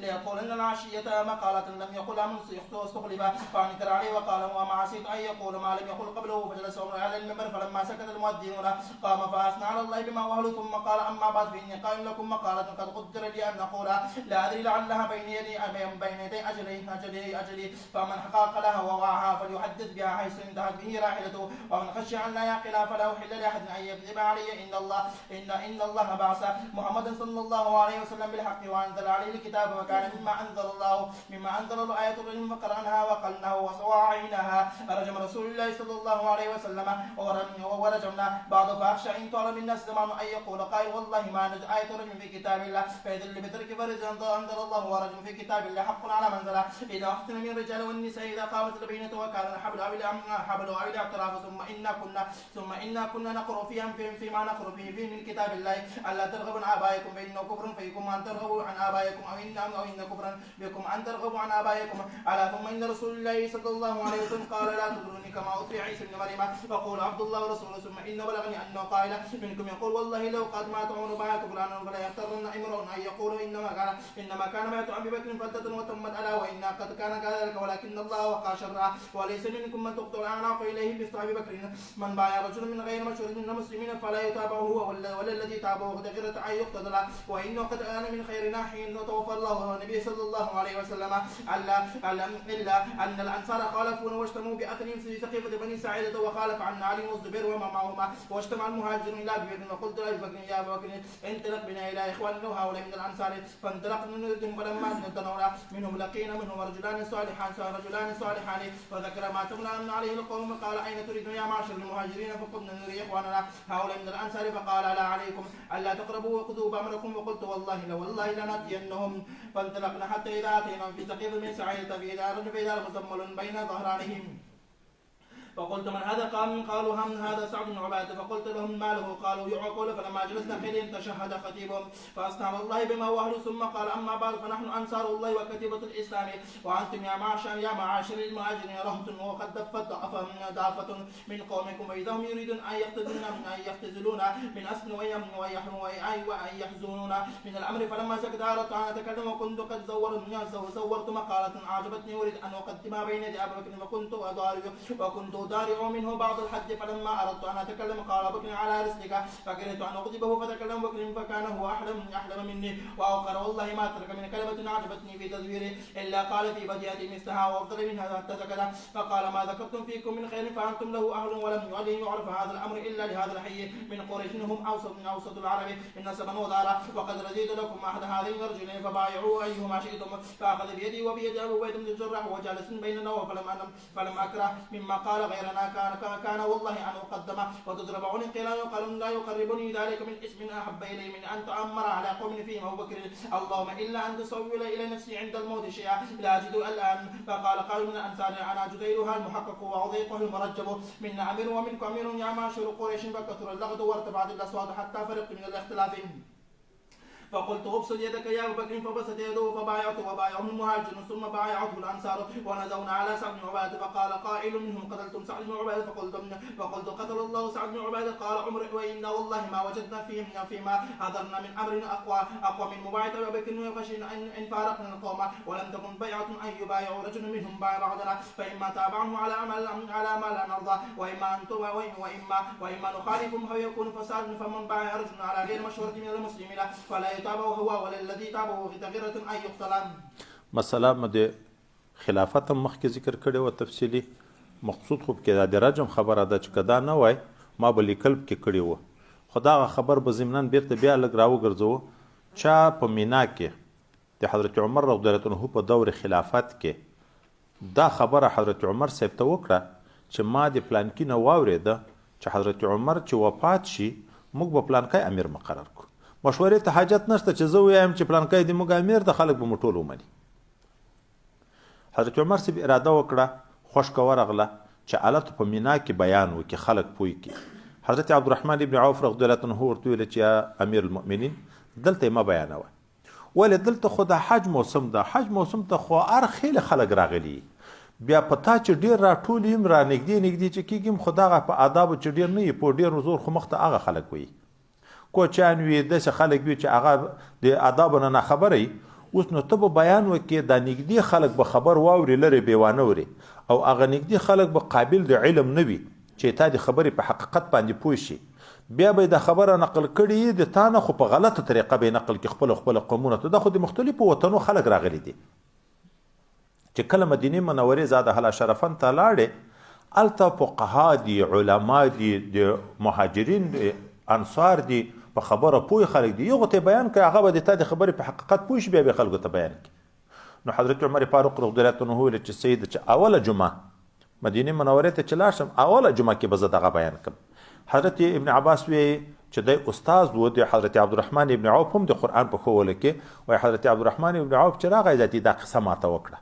ليقولن العشية مقالة لم يقلها من استخلف فأنكر عليه وقال وما عصيت أن يقول ما لم يقل قبله فجلس عمر على المنبر فلما سكت المؤذنون قام فأثنى على الله بما وهلوا ثم قال أما بعد فإني قائل لكم مقالة قد قدر لي أن أقولها لا أدري لعلها بين يدي أجلي فمن حقق لها ووعاها فليحدث بها حيث انتهت به راحلته ومن خشي أن لا يعقلها فلا أحل لأحد أن يكذب علي إن الله بعث محمدا صلى الله عليه وسلم بالحق وأنزل عليه الكتاب وكان مما أنزل الله آية الرجم فقرأناها وقلناها ووعيناها رجم رسول الله صلى الله عليه وسلم ورجمنا بعض فأخشى إن طال الناس زمان أن يقول قائل والله ما نجد آية رجم في كتاب الله فيدل بترك فرج أنزل الله ورجم في كتاب الله حق على من زل إذا أحسن من الرجال والنساء إذا قامت البينة وكان الحبل أو الاعتراف ثم إنا كنا نقرأ فيما نقرأ فيه من كتاب الله ألا ترغبوا عن آبائكم فإنه كفر فيكم أن ترغبوا عن آبائكم أو إن كفرا بكم أن ترغبوا عن آبائكم ألا ثم إن رسول الله صلى الله عليه وسلم قال لا تطروني كما أطيع عيسى بن مريم وقول عبد الله ورسوله ثم إن بلغني أنه قائل منكم يقول والله لو قد مات عمر بايعت فلانا فلا يغترن امرؤ ان يقول انما كان بايعت ابي بكر فلتة وتمت الا وإنا قد كان كذلك ولكن الله وقع شرها وليس منكم من تقتل اعناق اليه مثل ابي بكر من بايع رجل من غير مشهور من المسلمين فلا يتابعه هو ولا الذي تابعه غير ان يقتل وانه قد كان من خيرنا حين توفى الله النبي صلى الله عليه وسلم الا ان الانصار خالفون واجتمعوا باثنين في سقيفه بني ساعده وخالف عن علي والزبير وما معهما واجتمع المهاجرون الى ابي بكر وقلت لابي بكر يا ابا بكر انطلق بنا الى اخواننا هؤلاء من الانصار فانطلقنا نريدهم فلما انتهينا منهم لقينا منهم رجلان صالحان فذكر ما تمنعن عليه القوم قال اين تريدون يا معشر المهاجرين فقلنا نري اخواننا هؤلاء من الانصار فقال لا عليكم الا تقربوا وخذوا بامركم وقلت والله لناتينهم فانطلقنا حتى اذا اتينا في سقيف من سعيده في دار مزمل بين ظهرانهم فقلت من هذا؟ قالوا هم هذا سعد بن عبادة. فقلت لهم ما له؟ قالوا يعقل. فلما جلسنا حين تشهد خطيبهم فأثنى على الله بما هو أهله ثم قال أما بعد فنحن أنصار الله وكتيبة الإسلام وأنتم يا معاشر المهاجرين رهط وقد دفت ضعفة من قومكم وإذا هم يريدون أن يختزلون من أسن وأن يحزنون من الأمر. فلما سكت أردت أن أتكلم وكنت قد زورت مقالة أعجبتني أريد أن أقدمها بين يدي أبي بكر وكنت أدارع منه بعض الحج. فلما أردت أن أتكلم قال بكر على رسلك فكرهت أن أغضبه فتكلم بكر فكان هو أحلم مني وأوقر والله ما ترك من كلمة أعجبتني في تدبيره إلا قال في بديهة مثلها وأفضل منها حتى سكت. فقال ما ذكرتم فيكم من خير فأنتم له أهل ولم يعرف هذا الأمر إلا لهذا الحي من قريش هم أوسط العرب من نسبا ودارا وقد رضيت لكم أحد هذين الرجلين فبايعوا أيهما شئتم. فأخذ بيدي وبيد أبو بكر بن الجراح وجالس بيننا فلم أكره مما قال غيرنا كان والله أن أقدم وتضرب عنقي لا يقربني ذلك من اسم أحب إلي من أن تأمر على قوم فيهم أبو بكر اللهم إلا أن تسول إلى نفسي عند الموت شيئا لا أجد الآن. فقال من الأنصار أنا جديرها المحقق وعضيقه المرجب من أمير ومنكم أمير يا معشر قريش فكثر اللغط وارتفعت الأصوات حتى فرقت من الاختلاف. فقلت ابسط يدك يا ابو بكر فبسط يده فبايعته وبايعه المهاجرون ثم بايعته الانصار ونزونا على سعد بن عباده فقال قائل منهم قتلتم سعد بن عباده فقلت قتل الله سعد بن عباده. قال عمر وانا والله ما وجدنا فيما حضرنا من امرنا اقوى من مبايعه ابي بكر وخشينا ان فارقنا القوم ولم تكن بيعه ان يبايعوا رجل منهم بعضنا فاما تابعنه على ما لا نرضى واما نخالفهم فيكون فساد. فمن بايع رجل على غير مشورة من المسلمين فلا يتابعه هو ولا الذي تابعه في تغيرة أن يقتل. مسله مده خلافت مخکې ذکر کړی و تفصیلی مقصود خو کې د رجم خبره ده چې کدا نه وای ما به لیکل کې کړی و خو دا خبر به ضمناً بیرته بیا لږ راوګرځو چا په مینا کې د حضرت عمر رضی الله عنه په دور خلافت کې دا خبره حضرت عمر صاحب ته وکړه چې ما د پلانکي نه واورېده چې حضرت عمر چې وفات شي موږ به پلانکی امیر مقرر کړو مشورې ته حاجت نشته چې زه ووایم چې پلانکی د موږ امیر د خلک به مو ټول ومني. حضرت عمر صاحب اراده وکړه خوشکه ورغله چې هلته په مینا کې بیان وکړي خلک پوه کړي. حضرت عبدالرحمن ابن عوف رضی الله عنه ورته ویل چې یا امیر المؤمنین دلته یې مه بیانوه ولې دلته خو د حج موسم ده حج موسم ته خو هر خیلی خلک راغلي بیا په تا چې ډېر راټول یم را نږدې چې کېږم خو دغه په آدابو چې ډېر نه وي په ډېر زور خو مخته هغه خلک وي کوچیان وي داسې خلک وي چې هغه د آدابو نه ناخبره وي. اوس نو ته به بیان وکړې دا نږدې خلک به خبر واوري لرې بېوانه وري او هغه نږدې خلک به قابل د علم نه وي چې تا د خبرې په حقیقت باندې پوه شي بیا به د خبره نقل کړي د تا نه خو په غلطه طریقه به نقل کړي خپل قومونه ته دا خو د مختلفو وطنو خلک راغلي دي چې کله مدینه منورې زاده هلا شرفن ته لاړې هلته فقها دي علما دي د مهاجرین دي انصار دي په خبره پوه خلک دي یو ته بیان کړي هغه به د تا د خبرې په حقیقت پوه شي بیا به خلکو ته بیان کړي. نو حضرت عمر فاروق رضی الله عنه ویل چې سید چې اوله جمعه مدینه منورې ته چې لاړ شم اوله جمعه کې به زه دغه بیان کړم. حضرت ابن عباس وی چې دی استاد و د حضرت عبدالرحمن ابن عوف هم د قرآن په ښوونه کې وایي حضرت عبدالرحمن ابن عوف چې راغی ذاتي دا قصه ماته وکړه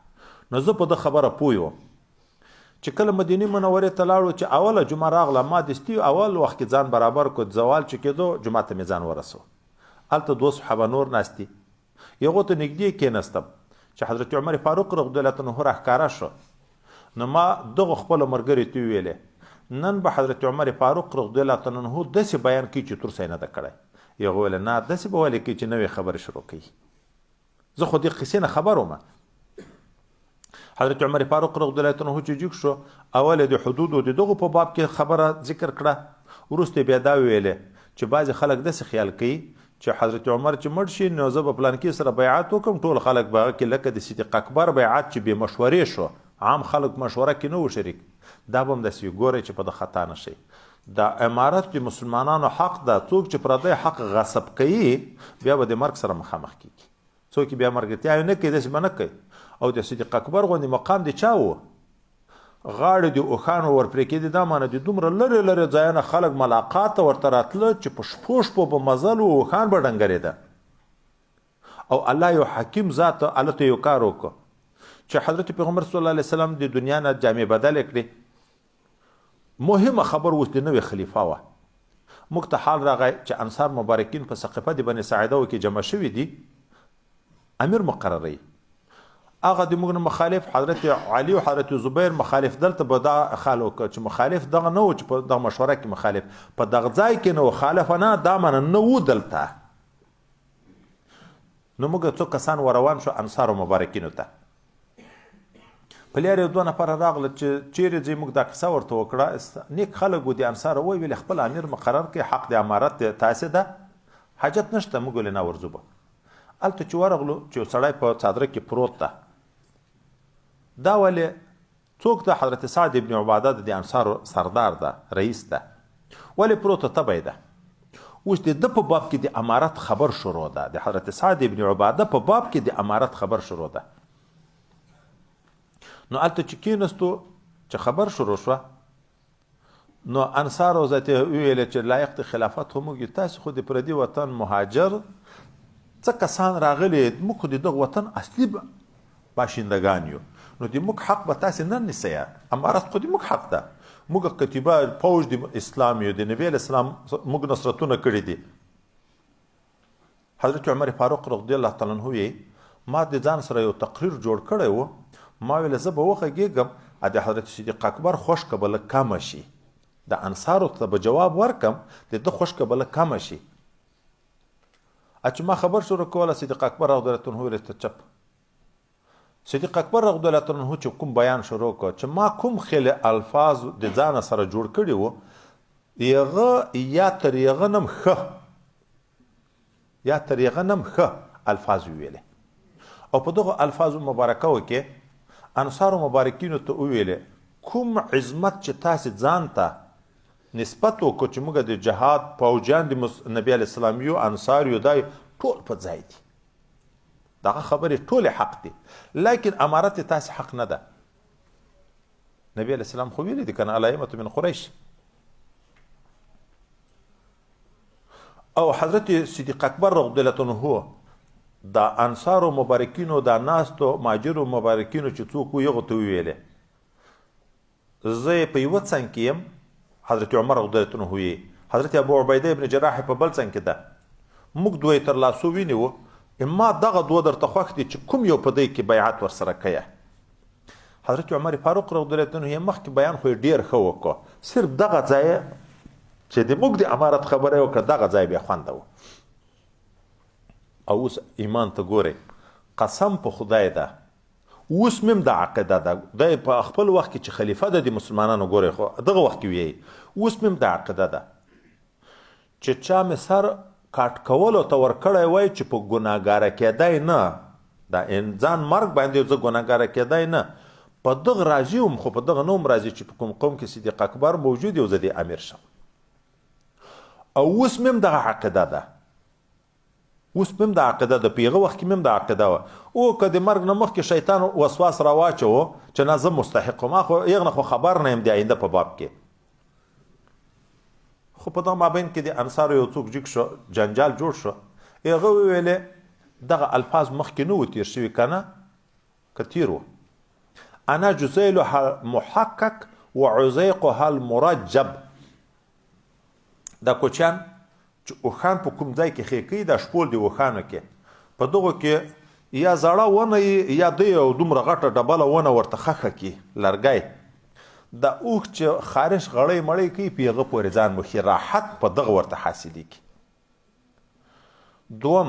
نو زه په ده خبره پوه وم چې کله مدینې منورې ته لاړو چې اوله جمعه راغله ما دستي اول وخت کې ځان برابر کړ زوال چې کېدو جمعه ته مې ځان ورسو هلته دوه صحابه نور ناستي یو ته نږدې کېناستم چې حضرت عمر فاروق رضی الله عنه راښکاره شو نو ما دغه خپلو ملګري ته وویلې نن به حضرت عمر فاروق رضی الله عنه داسې بیان کوي چې تر نه ده کړی یو ویل نه داسې به ولې کوي چې نوې خبرې شروع کوي زه خو دې قصې نه خبر وم. حضرت عمر فاروق رضی الله عنه چې جوګ شو اول د حدودو د دغه په باب کې خبره ذکر کړه وروسته بیا دا ویلې چې بعضې خلک داسې خیال کوي چې حضرت عمر چې مړ شي نو زه به پلانکي سره بیعت وکړم ټول خلک به هغه کې لکه د صدیق اکبر بیعت چې بې مشورې شو عام خلک مشوره کې نه و شریک دا به هم داسې ګورئ چې په د خطا نه شي. دا امارت د مسلمانانو حق ده څوک چې پردی حق غصب کوي بیا به د مرګ سره مخامخ کېږي څوک بیا مرګتیا نه کوي داسې به نه کوي. او د صدیق اکبر غوندې مقام د چا و غاړې د اوښانو ورپرې کېدې دا معنی د دومره لرې لرې ځایونه خلک ملاقات ته ورته راتله چې په شپو شپو به مزل و اوښان به ډنګرېده او الله یو حکیم ذات هلته یو کار وکړه چې حضرت پیغمبر صلی الله علیه وسلم د دنیا نه جامې بدلې کړې مهمه خبر اوس د نوې خلیفه وه موږ ته حال راغی چې انصار مبارکین په سقیفه د بني ساعده کې جمع شوي دي امیر مقرروي هغه د موږ نه مخالف حضرت علي او حضرت زبیر مخالف دلته به دا خال وکړه چې مخالف دغه نه و چې په دغه مشوره کې مخالف په دغه ځای کې نه و خالف نه دا منه نه و دلته نو موږ څو کسان وروان شو انصارو مبارکینو ته په لاره یو دوه نفره راغله چې چیرې ځئ موږ دا کیسه ورته وکړه نیک خلک و د انصار وویل خپل امیر مقرر کړي حق د امارت تاسې ده حاجت نشته موږ ولې نه ورځو به هلته چې ورغلو چې یو سړی په څادره کې پروت ده دا ولې څوک ده حضرت سعد ابن عباده د انصارو سردار ده رئیس ده ولې پروته تبی ده اوس د ده په باب کې د امارت خبر شروع ده د حضرت سعد ابن عباده په باب کې د امارت خبر شروع ده نو هلته چې کېنستو چې خبر شروع شوه نو انصارو ذاتې وویل چې لایق د خلافت خو موږ تاسې خو د پردي وطن مهاجر څه کسان راغلي موږ خو د دغه وطن اصلي باشندگان یو نو د موږ حق به تاسې نه نیسئ امارت خو د موږ حق ده موږ کتیبه پوج د اسلام یو د نبي علیه السلام موږ نصرتونه کړي دي حضرت عمر فاروق رضی الله تعالی عنه ما د ځان سره یو تقریر جوړ کړی و ما ویل زه به وغږېږم د حضرت صدیق اکبر خوشکه به لږ کمه شي د انصارو ته به جواب ورکم د ده خوشکه به لږ کمه شي چې ما خبر شروع کوله صدیق اکبر رضی الله عنه ویل ته چپ صدیق اکبر رضی الله عنه چې کوم بیان شروع کړ چې ما کوم خیل الفاظ د ځانه سره جوړ کړي وو یغه یا تر یغه نم ښه الفاظ ویلې او په دغه الفاظو مبارکو کې انصارو مبارکینو ته وویلې کوم عظمت چې تاسې ځان ته نسبت وکړو چې موږ د جهاد پوجیان د نبي علیه السلام یو انصار یو دا ټول په ځای دي دغه خبرې ټولې حق دي لیکن امارت تاسې حق نه ده نبي علیه السلام خو ویلي دي که نه الایمة من قریش او حضرت صدیق اکبر رضی الله عنه دا انصارو مبارکینو دا ناستو ماجرو مبارکینو چې څوک یغو ته ویلې زه په یوه څنګ کې یم حضرت عمر رضی الله عنه وی حضرت ابو عبیده ابن جراح په بل څنګ کې ده موږ دوی تر لاسو وینیو اما دغه دوه درته خوښ دي چې کوم یو په دی کې بیعت ورسره کوي حضرت عمر فاروق رضی الله عنه مخکې بیان خو ډیر ښه وکړو صرف دغه ځای چې د موږ د امارت خبره وکړه دغه ځای بیا خوند و او اوس ایمان ته ګورئ قسم په خدای ده اوس مم د عقیده ده دی په خپل وخت کې چې خلیفه ده د مسلمانانو ګورئ خو دغه وخت کې ویی اوس مم د عقیده ده چې چا مې سر کاټ کولو ته ورکړی وای چې په ګناهګاره کېدی نه دا ځان مرګ باندې زه ګناهګاره کېدی نه په دغه راضي وم خو په دغه نه وم راضي چې په کوم قوم کې صدیق اکبر موجود یو زه د امیر شم او اوس مم دغه عقیده ده اوس مم د عقیده ده په هغه وخت کې مم د عقیده وه او که د مرګ نه مخکې شیطان وسواس راواچوه چې نه زه مستحق ما خو هغه نه خو خبر نه یم د آینده په باب کې خو په دغه مابین کې د انصارو یو څوک جګ شو جنجال جوړ شو هغه وویلې دغه الفاظ مخکې نه و تیر شوي که نه که تیر و انا جزیلها محقق وعزیقها المرجب دا کوچیان چې اوښان په کوم ځای کې خې کوي دا شپول دي اوښانو کې په دغو کې یا زړه ونه یا دی یو دومره غټه ډبله ونه ورته خښه کړي لرګی دا اوښ چې خارش غړی مړی کوي په هغه پورې ځان مخي راحت په دغه ورته حاصلېږي دوم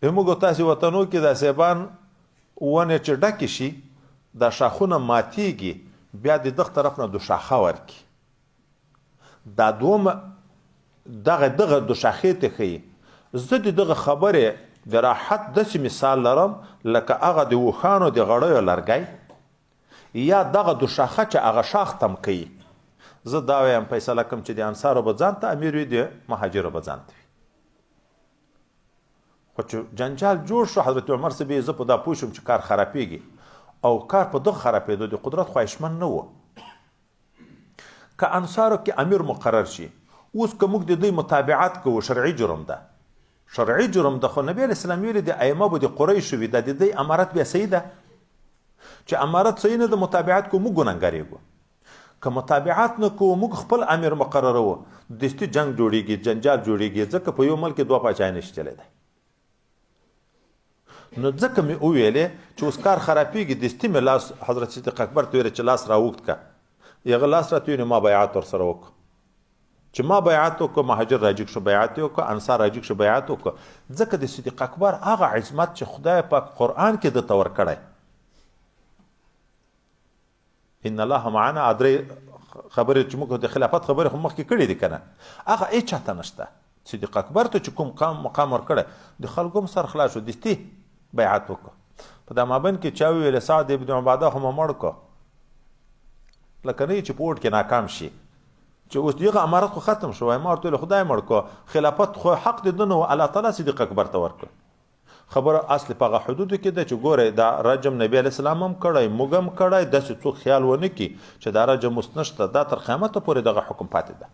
زموږ تاسې وطنو کې دا سیبان ونې چې ډکې شي دا شاخونه ماتیږي بیا د دغه طرف نه دوشاخه ورکړي دا دوم دغه دوشاخې ته ښیي زه د دغه خبرې د راحت داسې مثال لرم لکه هغه د اوښانو د غړیو لرګی یا دغه دوشاخه چې هغه شاخ تم کوي زه دا وایم فیصله کوم چې د انصارو به ځان ته امیر وي د مهاجرو به ځان ته وي خو چې جنجال جوړ شو حضرت عمر صاحب زه په دا پوه شوم چې کار خرابېږي او کار په دغه خرابېدو د قدرت خواهشمند نه و که انصارو کې امیر مقرر شي اوس که موږ د دوی متابعت کوو شرعي جرم ده شرعي جرم ده خو نبي علیه السلام ویلي د ائمه به د قریشو وي د دوی امارت بیا صحیح ده چې امارت صحیح نه ده متابعت کوو موږ ګنهګار یو که متابعت نه کوو موږ خپل امیر مقرروو دستي جنگ جوړیږي جنجال جوړیږي ځکه په یو ملک کې 2 پاچاهۍ نشي چلېدی نو ځکه مې وویلې چې اوس کار خرابېږي دستي مې لاس حضرت صدیق اکبر ته ویلې چې لاس راوږد که هغه لاس راته ونیو ما بیعت ورسره وکړو چې ما بیعت وکړو مهاجر راجګ شو بیعت یې وکړو انصار راجګ شو بیعت وکړو ځکه د صدیق اکبر هغه عظمت چې خدای پاک قرآن کې درته ورکړی ان الله معنا ادرې خبرې چې موږ د خلافت خبرې خو مخکې کړې دي که نه هغه هېڅ چاته نشته صدیق اکبر ته چې کوم مقام ورکړی د خلکو هم سر خلاص شو دستي بیعت وکړو په دا مابین کې چا وویل سعد ابن عباده خو مو مړ کړو لکه نه چې په ووټ کې ناکام شي چې اوس دغه امارت خو ختم شو ما ورته ویل خدای مړ کړو خلافت خو حق د ده نه و الله تعالی صدیق اکبر ته ورکړو خبره اصل په هغه حدودو کې ده چې ګوره دا رجم نبی علیه السلام هم کړی موږ هم کړی داسې څوک خیال ونه کړي چې دا رجم اوس نشته دا تر قیامته پورې دغه حکم پاتې ده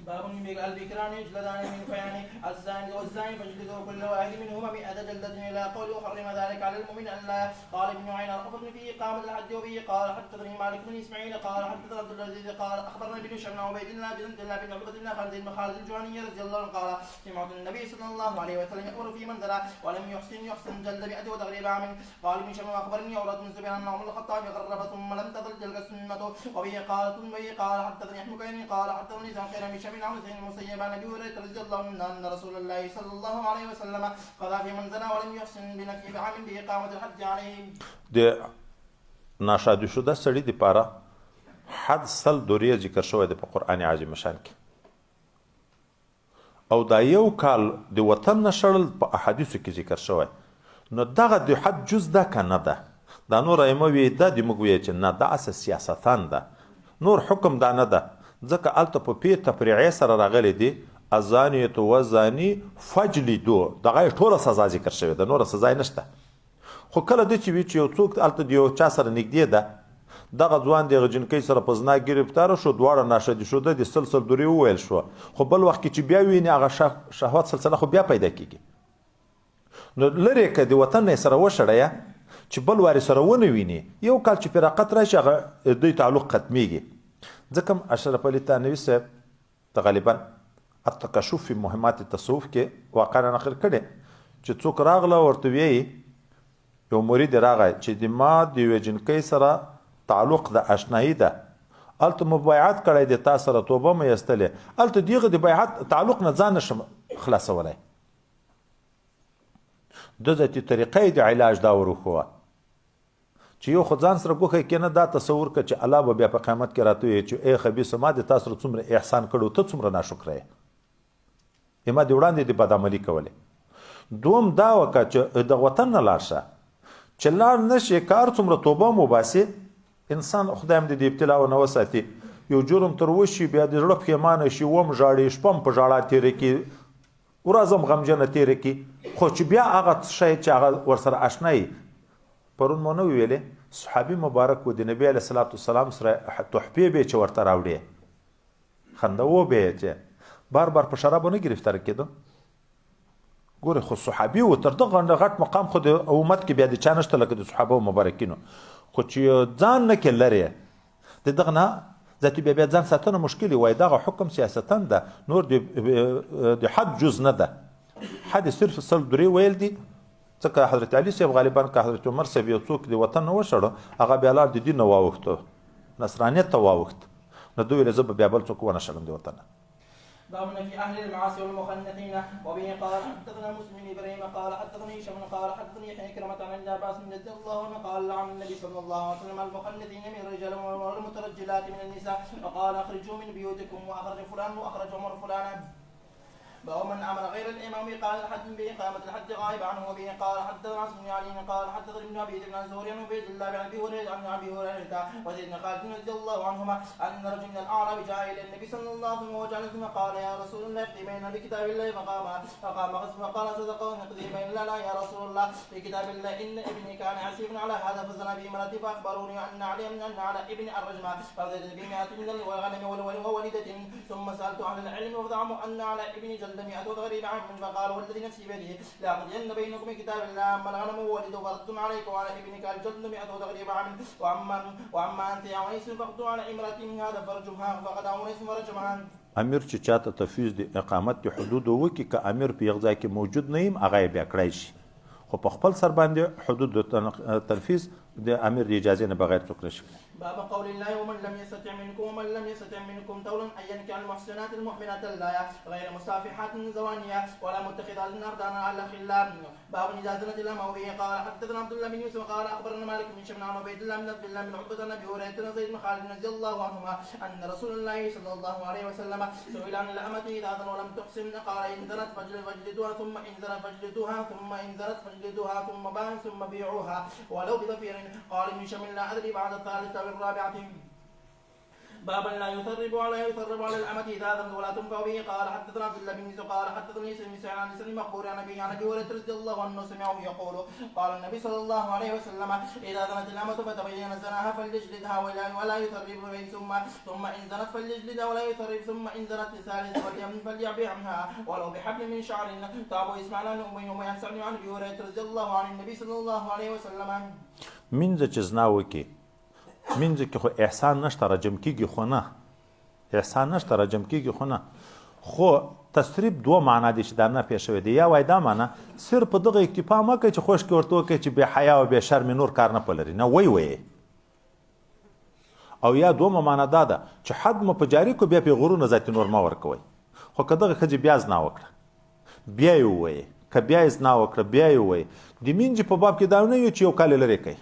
باب البكران يجلدان من فيان الزاني والزاني فاجلدوا كل واحد منهما 100 جلدة الى قول وحرم ذلك على المؤمن ان لا قال ابن عين اخبرني في اقامه الحد وبه قال حدثني مالك بن اسماعيل قال حدثنا عبد العزيز قال اخبرنا ابن شمع وعبيد الله بن الله بن عبد الله خالد بن خالد الجهني رضي الله عنه قال سمعت النبي صلى الله عليه وسلم يامر في من زرع ولم يحسن جلد 100 وتغريب عام قال ابن شمع اخبرني عروه بن زبير ان عمر الخطاب غرب ثم لم تزل تلك السنه وبه قال حدثني احمد قال حدثني زهير بن شمع عن سيدنا المسيب عن ابي هريره رضي الله عنه ان رسول الله صلى الله عليه وسلم قضى في من زنا ولم يحسن بنفي بعام باقامه الحد عليه د ناشادي شده سړي دپاره حد سل دوریه ذکر شوی دی په قرآن عظیم شان کې او دا یو کال د وطن نه شړل په احادیثو کې ذکر شوی نو دغه د حد جز ده که نه ده دا نور ائمه وی ده د موږ ویل چې نه دا اسه سیاستان ده نور حکم دا نه ده ځکه هلته په پې تفریعې سره راغلی دي الزانیة والزاني فجلدو دغه یې ټوله سزا ذکر شوې ده نوره سزا یې نشته خو کله داسې وي چې یو څوک هلته د یو چا سره نږدې ده دغه ځوان د هغه جنکۍ سره په زنا ګرفتاره شو دواړه ناشدي شده د سلسل دورې وویل شوه خو بل وخت کې چې بیا ویني هغه شهوت سلسله خو بیا پیدا کېږي نو لرې که د وطن نه یې سره وشړیه چې بل وارې سره ونه ویني یو کال چې فراقت راشي هغه دوی تعلق ختمیږي ځکه اشرف علي تانوي صاحب ته غالبا التکشف فی مهمات التصوف کې واقعا نقل کړی چې څوک راغله ورته ویي یو مرید راغی چې د ما د یوې جنکۍ سره تعلق د اشنایي ده هلته مو بیعت کړی دی تا سره توبه مې ایستلې هلته د هغه د بیعت تعلق نه ځان نشم خلاصولی ده ذاتي طریقه یې د علاج دا وروښوه چې یو خو ځان سره ګوښی کېنه دا تصور که چې الله به بیا په قیامت کې راته ویې چې ای خبیثه ما د تا سره څومره احسان کړی ته څومره ناشکره یې ما د وړاندې د بدعملي کولې دوم دا وکړه چې د وطن نه لاړ شه چې لاړ نه شي کار څومره توبه مو باسي انسان خدای هم د دې ابتلا ونه وساتي یو جرم تر وشي بیا د زړه پښیمانه شي وم ژاړي شپه هم په ژړا تېره کړي ورځ هم غمجنه تېره کړي خو چې بیا هغه شی چې هغه ورسره اشنا وي پرون مو نه ویلې صحابي مبارک و د نبي علیه صلات وسلام سره تحفې به چې ورته راوړې خندهو به یې چې بار بار په شرابو نه ګرفتاره کېده ګوره خو صحابي و تر دغه غټ مقام خو د امت کې بیا د چا نشته لکه د صحابه مبارکینو خو چې ځان نه کې لرې د دغه نه ذاتي بیا ځان ساتنه مشکل وای دغه حکم سیاستن ده نور د حد جز نه ده حد صرف سل درې ویل دي ځکه حضرت علي صاحب غالبا که حضرت عمر صاحب یو څوک د وطن نه وشړو هغه بیا لاړ د دین نه واوښته نصرانیت ته واوښت نو دوی ویل زه به بیا بل څوک ونه شړم د وطن باب في اهل المعاصي والمخنثين وبه قال حدثنا مسلم بن ابراهيم قال حدثني هشام قال حدثني يحيى كرمة عن ابن عباس رضي الله عنه قال لعن النبي صلى الله عليه وسلم المخنثين من الرجال والمترجلات من النساء وقال اخرجوا من بيوتكم واخرج فلان واخرج عمر فلانا باب من امر غير الامام قال الحد باقامه الحد غائب عنه وبه قال حدثنا عاصم بن علي قال حدثنا ابن ابي ذئب عن زهري عن عبيد الله بن ابي هريره عن ابي هريره وزيد بن خالد رضي الله عنهما ان رجل من الاعراب جاء الى النبي صلى الله عليه وسلم ثم قال يا رسول الله اقضي بيننا بكتاب الله فقام فقال صدق نقضي بيننا يا رسول الله في كتاب الله ان ابني كان عسيف على هذا فزنا بامرأتي فاخبروني ان على ابن الرجم فزاد ب100 من الغنم ووليده ثم سالت اهل العلم وزعموا ان على ابن جلد الجلد 100 وتغريب عام. فقال والذي نفسي بيده لأقضين بينكم كتاب الله. أما الغنم وولد فرد عليك وعلى ابنك الجلد 100 وتغريب عام. وأما أنت يا أنيس فاقض على امرأة هذا فرجمها. فقد أنيس فرجمها. امیر چې چاته تفویض د اقامت د حدود وکي که امیر په یغ ځای کې موجود نه یم هغه بیا کړی شي خو په خپل سر باندې حدود تنفیذ د امیر د اجازه نه بغیر څوک نشي. باب قول الله ومن لم يستطع منكم طولا ان ينكح المحسنات المؤمنات اللائي غير مسافحات زوانية ولا متخذات اخدان على خلاب. باب اذا زنت الامويه. قال حدثنا عبد الله بن يوسف قال اخبرنا مالك بن شمعان عن عبيد الله بن عبد الله بن عتبة بن ابي هريرة زيد بن خالد رضي الله عنهما ان رسول الله صلى الله عليه وسلم سئل عن الامة اذا زنت ولم تحسن قال ان زنت فاجلدوها ثم ان زنت فاجلدوها ثم ان زنت فاجلدوها ثم باع ثم بيعوها ولو بظفير. قال ابن شمعان لا ادري بعد الثالثة والرابعة. بابا لا يثرب على الأمة إذا ذنب ولا تنفع به. قال حدثنا عبد الله بن يوسف قال حدثني سعيد عن سلمى مقبول عن أبي هريرة رضي الله عنه سمعه يقول قال النبي صلى الله عليه وسلم إذا زنت الأمة فتبين زناها فليجلدها ولا يثرب ثم إن زنت فليجلدها ولا يثرب ثم إن زنت الثالث فليبيعها ولو بحبل من شعر. تابو إسماعيل عن أمي ومن سمع عن أبي هريرة رضي الله عن النبي صلى الله عليه وسلم. منځ چې زنا وکي منځ کې خو احسان نشته رجم کیږي خو نه احسان نشته رجم کیږي خو نه خو تسریب دوه معنا دي چې دا نه پیښ شوی دی. یا وای دا معنا صرف په دغه اکتفا ما کوي چې خوش کې ورته وکړي چې بې حیا او بې شرم نور کار نه پلري نه وای او یا دوه معنا دا ده چې حد مو په جاری کو بیا په غرونه ذات نور ما ورکوي خو کداغه خځې بیا زنا وکړه بیا یې وای ک بیا یې زنا وکړه بیا یې وای د مینځ په باب کې دا نه یو چې یو کال لري کوي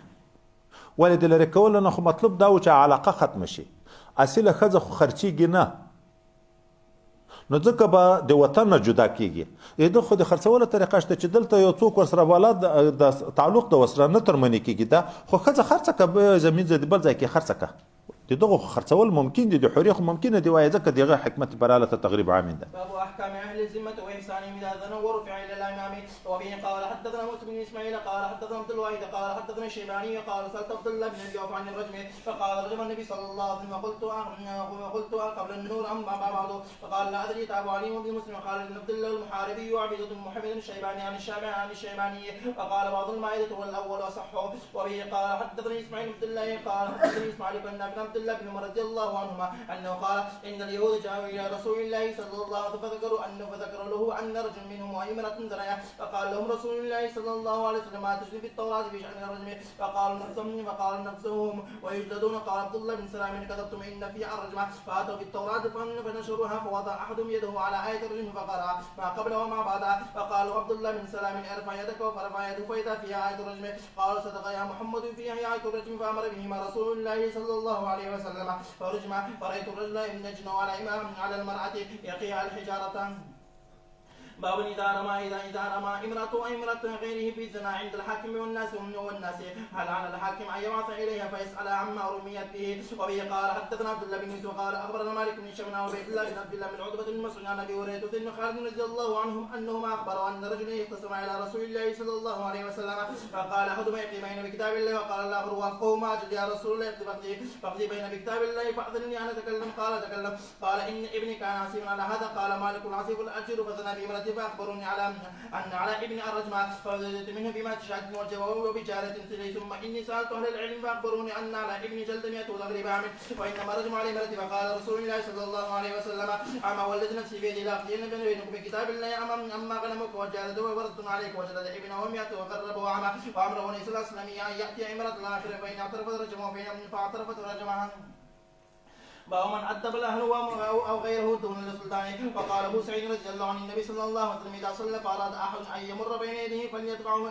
ولې د لري کول نه خو مطلب دا و چې علاقه ختم شي اصله خځه خو خرچیږي نه نو ځکه به د وطن نه جدا کیږي د خو د خرڅولو طریقه شته چې دلته یو څوک ورسره والا د تعلق د وسره نه ترمنې کیږي دا خو خځه خرڅه که زمین د بل ځای کې خرڅه که دغه خرڅول ممکن دي د حريه خو ممکنه دی وای ځکه دغه حکمت براله تقریبا عامل ده. باب احکام اهل الذمه واحسانهم اذا ذنوا ورفع الى الامام. وبه قال حدثنا مسلم بن اسماعيل قال حدثنا عبد الواحد قال حدثنا الشيباني قال سالت عبد الله بن ابي عن الرجم فقال رجم النبي صلى الله عليه وسلم قلت قبل النور اما بعد فقال لا ادري تابع علي بن مسلم قال ابن عبد الله المحاربي وعبيده بن محمد الشيباني عن الشيباني وقال بعض المائده والاول اصح. وبه قال حدثني اسماعيل بن عبد الله قال حدثني اسماعيل بن عبد الله بن عمر رضي الله عنهما انه قال ان اليهود جاءوا الى رسول الله صلى الله عليه وسلم فذكروا له ان رجل منهم وامراه زنيا فقال لهم رسول الله صلى الله عليه وسلم ما تجد في التوراه في شان الرجم فقالوا نفسهم ويجلدون. قال عبد الله بن سلام كذبتم ان في الرجم فاتوا بالتوراه فنشروها فوضع احدهم يده على ايه الرجم فقرا ما قبله وما بعدها. فقال عبد الله بن سلام ارفع يدك فرفع يده فاذا فيها ايه الرجم. قال صدق يا محمد فيها ايه الرجم فامر بهما رسول الله صلى الله عليه وسلم فرجم. فرأيت الرجل ينجن على المرأة يقيها الحجارة. باب إذا رمى امرأة غيره في الزنا عند الحاكم والناس هل على الحاكم أن يبعث إليها فيسأل عما رميت به. وبه قال حدثنا عبد الله بن يوسف قال أخبرنا مالك بن شمعان وعبيد الله بن عبد الله بن عتبة بن مسعود عن أبي هريرة بن خالد رضي الله عنهم أنهما أخبروا أن رجلا يختصم إلى رسول الله صلى الله عليه وسلم فقال أحدهما يقضي بين بكتاب الله وقال الآخر وافقه ما أجل يا رسول الله فاقضي بين بكتاب الله فأذنني أن أتكلم. قال تكلم. قال إن ابني كان عصيبا على هذا. قال مالك عصيب الأجر فزنا بامرأته فأخبروني أن على ابن الرجم فوجدت منه بما تشاهد والجواب وبجارة ثم إني سألت أهل العلم فأخبروني أن على ابن جلد 100 تغريب عام وإنما رجم على امرأته. فقال رسول الله صلى الله عليه وسلم أما والذي نفسي بيده لأقضين بينكم بكتاب الله أما غنمك وجالده وردتم عليك وجلد ابنه ومئة وقربه عاما وأمره ليس الأسلمي أن يأتي امرأة الآخرة فإن اعترفت رجمه فاعترفت رجمها. باب من أدب الأهل أو غيره دون السلطان. وقال أبو سعيد رضي الله عن النبي صلى الله عليه وسلم إذا صلى فأراد أحد أن يمر بين يديه فليدفعه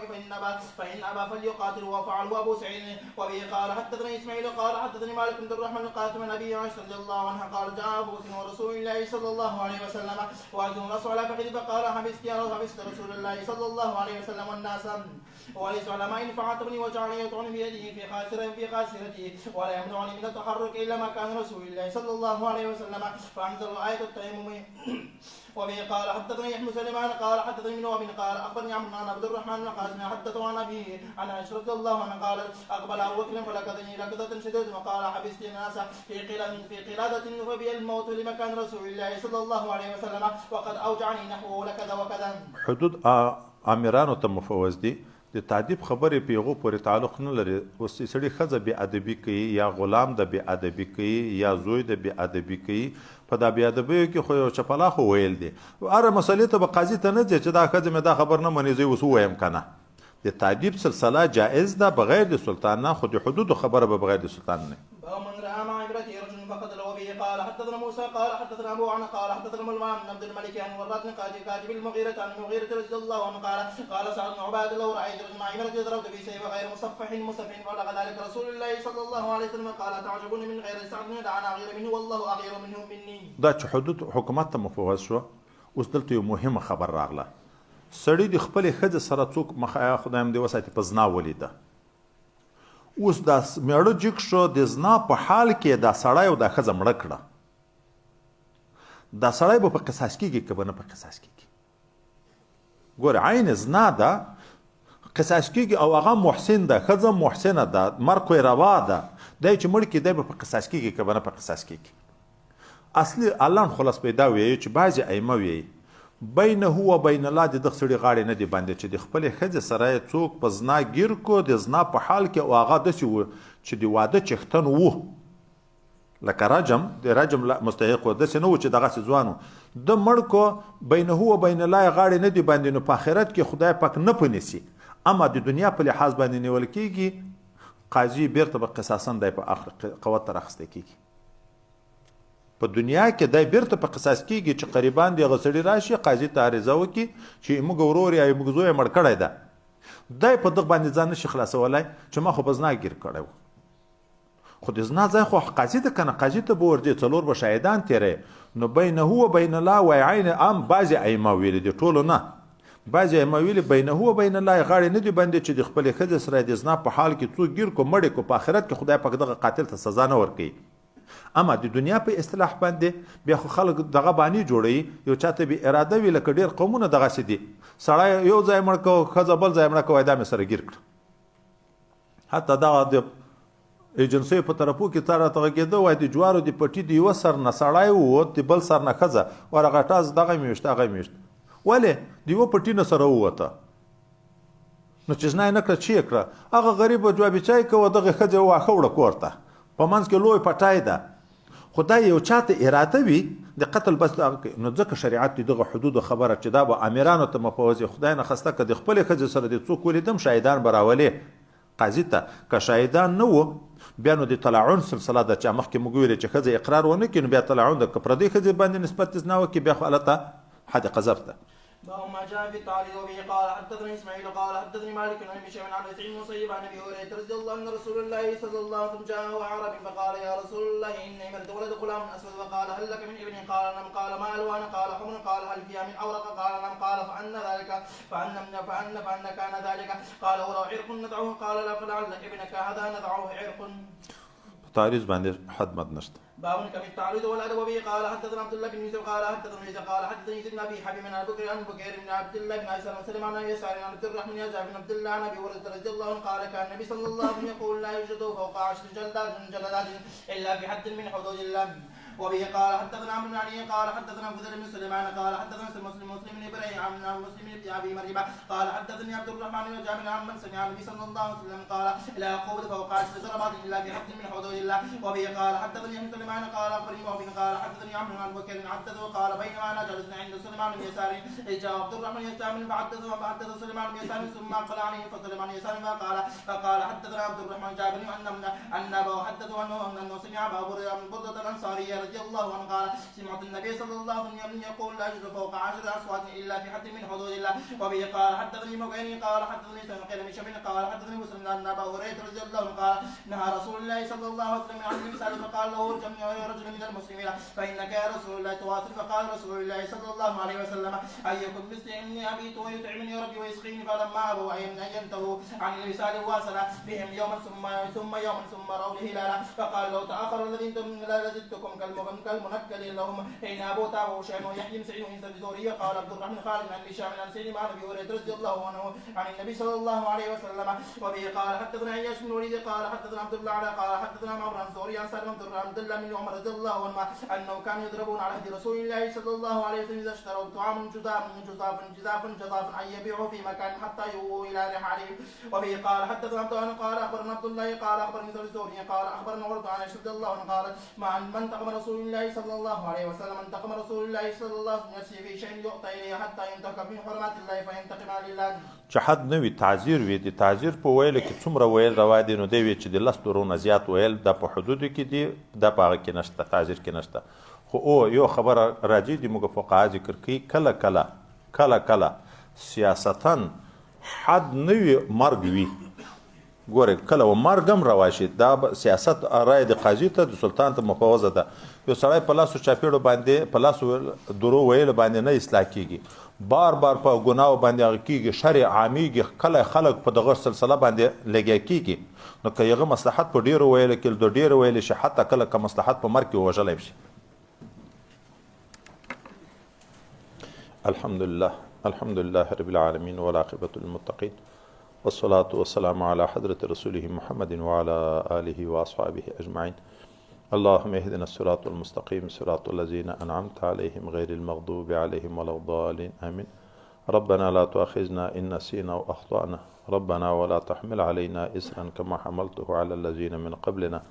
فإن أبى فليقاتل وفعله أبو سعيد. وبه قال حدثني إسماعيل قال حدثني مالك بن الرحمن قال من أبي عائشة رضي الله عنها قال جاء أبو بكر ورسول الله صلى الله عليه وسلم وأذن رسول على فخذ فقال حبست رسول الله صلى الله عليه وسلم والناس وليس على ما إن فعتبني وجعلني يطعن بيده في خاسرتي ولا يمنعني من التحرك إلا ما كان رسول الله الله صلى الله عليه وسلم فأنزل آية التيمم. وبه قال حدثني يحيى بن سليمان قال حدثني ابن وهب قال اخبرني عمرو عن عبد الرحمن بن قاسم حدثه عن ابيه عن عائشه رضي الله عنها قال اقبل ابو بكر فلقتني لقطه شديده وقال حبست الناس في قلاده فبي الموت لمكان رسول الله صلى الله عليه وسلم وقد اوجعني نحوه لكذا وكذا. حدود امیرانو ته مفوض دي د تعذيب خبرې په یغو پورې تعلق نه لري. اوس سړي خزه بی ادبي کوي یا غلام د بی ادبي کوي یا زوی د بی ادبي کوي، په دا بی ادبي کې خو یو چپلا خو ویل دي اره مسلې ته به قاضي ته نه ځي چې دا خزه مې دا خبر نه مني زه اوس وایم کنه. د تعذيب سلسله جائز ده بغیر د سلطان نه، خو د حدود خبره به بغیر د سلطان نه. ومن رأى مع عبرته رجل فقتل وبه قال حدثنا موسى قال حدثنا ابو عن قال حدثنا مروان بن عبد الملك عن وراد كاتب المغيرة عن المغيرة رضي الله عنه قال سعد بن عبادة لو رأيت رجل مع عبرته ضربت به سيف غير مصفح فبلغ ذلك رسول الله صلى الله عليه وسلم قال تعجبون من غير سعد دعنا غير منه والله اغير منه مني. دا چې حدود حکومت ته مفوض شو. اوس دلته یو مهمه خبر راغله. سړی د خپل خځه سره څوک مخه خدایم دی وساتي په زنا ولیده. اوس دا میړه جګ شو د زنا په حال کې دا سړی او دا ښځه مړه کړه. دا سړی به په قصاص کېږي که به نه په قصاص کېږي؟ ګوره عین زنا ده، قصاص کېږي او هغه محسن ده، ښځه محسنه ده، مرګ یې روا ده. دی چې مړ کړي دی به په قصاص کېږي که به نه په قصاص کېږي؟ اصلي الله خلاص پیدا وایي چې بعضې ائمه وایي بینه و بین الله د دغه سړي غاړې نه دي باندې چې د خپلې ښځې سره یې څوک په زنا ګیر کو د زنا په حال کې او هغه داسې و چې د واده چښتن و لکه رجم د رجم مستحق و، داسې نه و چې دغسې ځوان و د مړ کو بینه و بین الله یې غاړې نه دي باندې. نو په آخرت کې خدای پاک نه پنیسي، اما د دنیا په لحاظ باندې نیول کېږي. قاضي بیرته به قصاصا دی په قوت تر اخیستی کېږي. په دنیا کې دی بیرته په قصاص کېږي چې قریبان د هغه سړي راشي قاضي ته عریضه وکړي چې موږ ورور یا موږ زوی یې مړ کړی ده. دی په دغه باندې ځان نشي خلاصولی چې ما خو په زنا ګیر کړی و. خو د زنا ځای خو قاضي ته که نه، قاضي ته به ورځي 4 به شاهدان تیری. نو بینه و بین الله وایي عین عام بعضې ائمه ویلي دي، ټولو نه. بعضې ائمه ویلي بینه و بین الله یې غاړې نه دي باندې چې د خپلې ښځې سره د زنا په حال کې څوک ګیر کو مړې کو، په آخرت کې خدای پاک دغه قاتل ته سزا نه ورکوي. اما د دنیا په اصطلاح باندې بیا خو خلک دغه بانی جوړوي، یو چاته بې اراده وي لکه ډېر قومونه دغسې دي، سړی یو ځای مړ کو ښځه بل ځای مړه کو دا مې سره ګیر کړه. حتی دغه د ایجنسیو په طرفو کې تا راته غږېده وایي د جوارو د پټي د یوه سر نه سړی ووت، د بل سر نه ښځه ورغه ټاز دغه مې ویشت هغه مې ویشت. ولې د یوه پټي نه سره ووته؟ نو چې زنا یې نه کړه چې یې کړه؟ هغه غریب جوابي چای کوه دغه ښځې واښه وړه کور ته، په منځ کې لوی پټی ده. خو دا یو چاته اراده وي د قتل بس نو ځکه شریعت دغه حدود خبره چې دا به امیرانو ته مفوض خدای نه خسته که د خپلې ښځې سره د څوک ولیدم شاهدان به راولې قاضي ته. که شاهدان نه وو بیا نو د طلعون سلسله ده چې مخکې موږ ویلې چې ښځه اقرار ونه کړي نو بیا طلعون ده، که پردۍ ښځې باندې نسبت زنا وکړي بیا خو هلته حد قذف ده. باب ما جاء في التعريض وبه قال حدثني اسماعيل قال حدثني مالك عن ابي شيخ عن سعيد المصيب عن ابي هريره رضي الله عنه رسول الله صلى الله عليه وسلم جاءه اعرابي فقال يا رسول الله اني مرض ولد غلام اسود فقال هل لك من ابن؟ قال نعم. قال ما الوان؟ قال حمر. قال هل فيها من اورق؟ قال نعم. قال فان ذلك فان كان ذلك. قال ولو عرق ندعوه؟ قال لا فلعل ابنك هذا ندعوه عرق. تعريض باندې حد مد نشته. باب كم التعريض والادب به قال حدثنا عبد الله بن يوسف قال حدثنا عيسى قال حدثني ابن ابي حبيب عن بكر عن بكير بن عبد الله بن عيسى بن سليمان عن يسار عن عبد الرحمن بن عبد الله عن ابي هريره رضي الله عنه قال كان النبي صلى الله عليه وسلم يقول لا يوجد فوق 10 جلدات الا في حد من حدود الله. وبه قال حدثنا عمرو بن علي قال حدثنا فضيل بن سليمان قال حدثنا مسلم بن ابراهيم عن مسلم بن ابي مريم قال حدثني عبد الرحمن بن جابر عن من سمع النبي صلى الله عليه وسلم قال لا قوة فوق 10 ضربات الا في حد من حدود الله. وبه قال حدثني ابن سليمان قال اخبرني وابن قال حدثني عمرو عن بكر حدثه قال بينما انا جالس عند سليمان بن يسار جاء عبد الرحمن يستعمل فحدث سليمان بن يسار ثم اقبل عليه فسليمان يسار فقال حدثنا عبد الرحمن جابر ان اباه حدثه انه سمع ابا بردة الانصاري رضي الله عنه قال سمعت النبي صلى الله عليه وسلم يقول لا يجوز فوق 10 أصوات إلا في حد من حدود الله. وبه قال حدثني مغني قال حدثني سنقيل من شبن قال حدثني مسلم أن أبا هريرة رضي الله عنه قال نهى رسول الله صلى الله عليه وسلم عن الوصال فقال له جمع رجل من المسلمين فإنك يا رسول الله تواصل. فقال رسول الله صلى الله عليه وسلم أيكم مثلي إني أبيت ويطعمني ربي ويسقيني. فلما أبوا أن ينتهوا عن الوصال واصل بهم يوما ثم يوما ثم رأوا الهلال فقال لو تأخر الذين لزدتكم كالمنكل لهم حين أبوا تابوا شيئا ويحيى سعيد بن زوري. قال عبد الرحمن خالد عن هشام عن سيدنا عن أبي هريرة رضي الله عنه عن النبي صلى الله عليه وسلم. وبه قال حدثنا اياس بن الوليد قال حدثنا عبد الله قال حدثنا معمر عن زوري عن سالم بن عبد الله بن عمر رضي الله عنه انه كانوا يضربون على هدي رسول الله صلى الله عليه وسلم اذا اشتروا طعاما جزافا ان يبيعوا في مكان حتى يؤووا الى رحالهم. وبه قال حدثنا عبد الله قال اخبرنا عبد الله قال اخبرني زوري قال اخبرنا ورد عن رضي الله عنه قال من انتقم رسول الله صلى الله عليه وسلم انتقم رسول الله صلى الله عليه وسلم في شيء يؤتى اليه حتى ينتقم من حرمات الله فينتقم لله. چې حد نه وي تعذیر وي د تعذیر په ویلو کې څومره ویل روا دي نو دی وي چې د 10 درونه زیات ویل د په حدودو کې دي د په هغه کې نشته تعذیر کې نشته. خو او یو خبره راځي د موږ فقها ذکر کوي کله کله سیاستاً حد نه وي مرګ وي ګوره کله و مرګ هم رواشي دا سیاست رای د قاضي ته د سلطان ته مفوضه ده. یو سړی په لاسو چاپېړو باندې په لاسو درو ویل باندې نه اصلاح کیږي بار په ګناو باندې هغه کیږي شر عامیږي کله خلک په دغه سلسله باندې لګیا کیږي نو که یغه مصلحت په ډیرو ویل کې د ډیرو ویل شي حتی کله که مصلحت په مرګ کې وژلی شي. الحمد لله رب العالمين والعاقبة للمتقين والصلاة والسلام على حضرة رسوله محمد وعلى آله وأصحابه أجمعين. اللهم اهدنا الصراط المستقيم صراط الذين أنعمت عليهم غير المغضوب عليهم ولا الضالين آمين. ربنا لا تؤاخذنا إن نسينا وأخطأنا ربنا ولا تحمل علينا إسرا كما حملته على الذين من قبلنا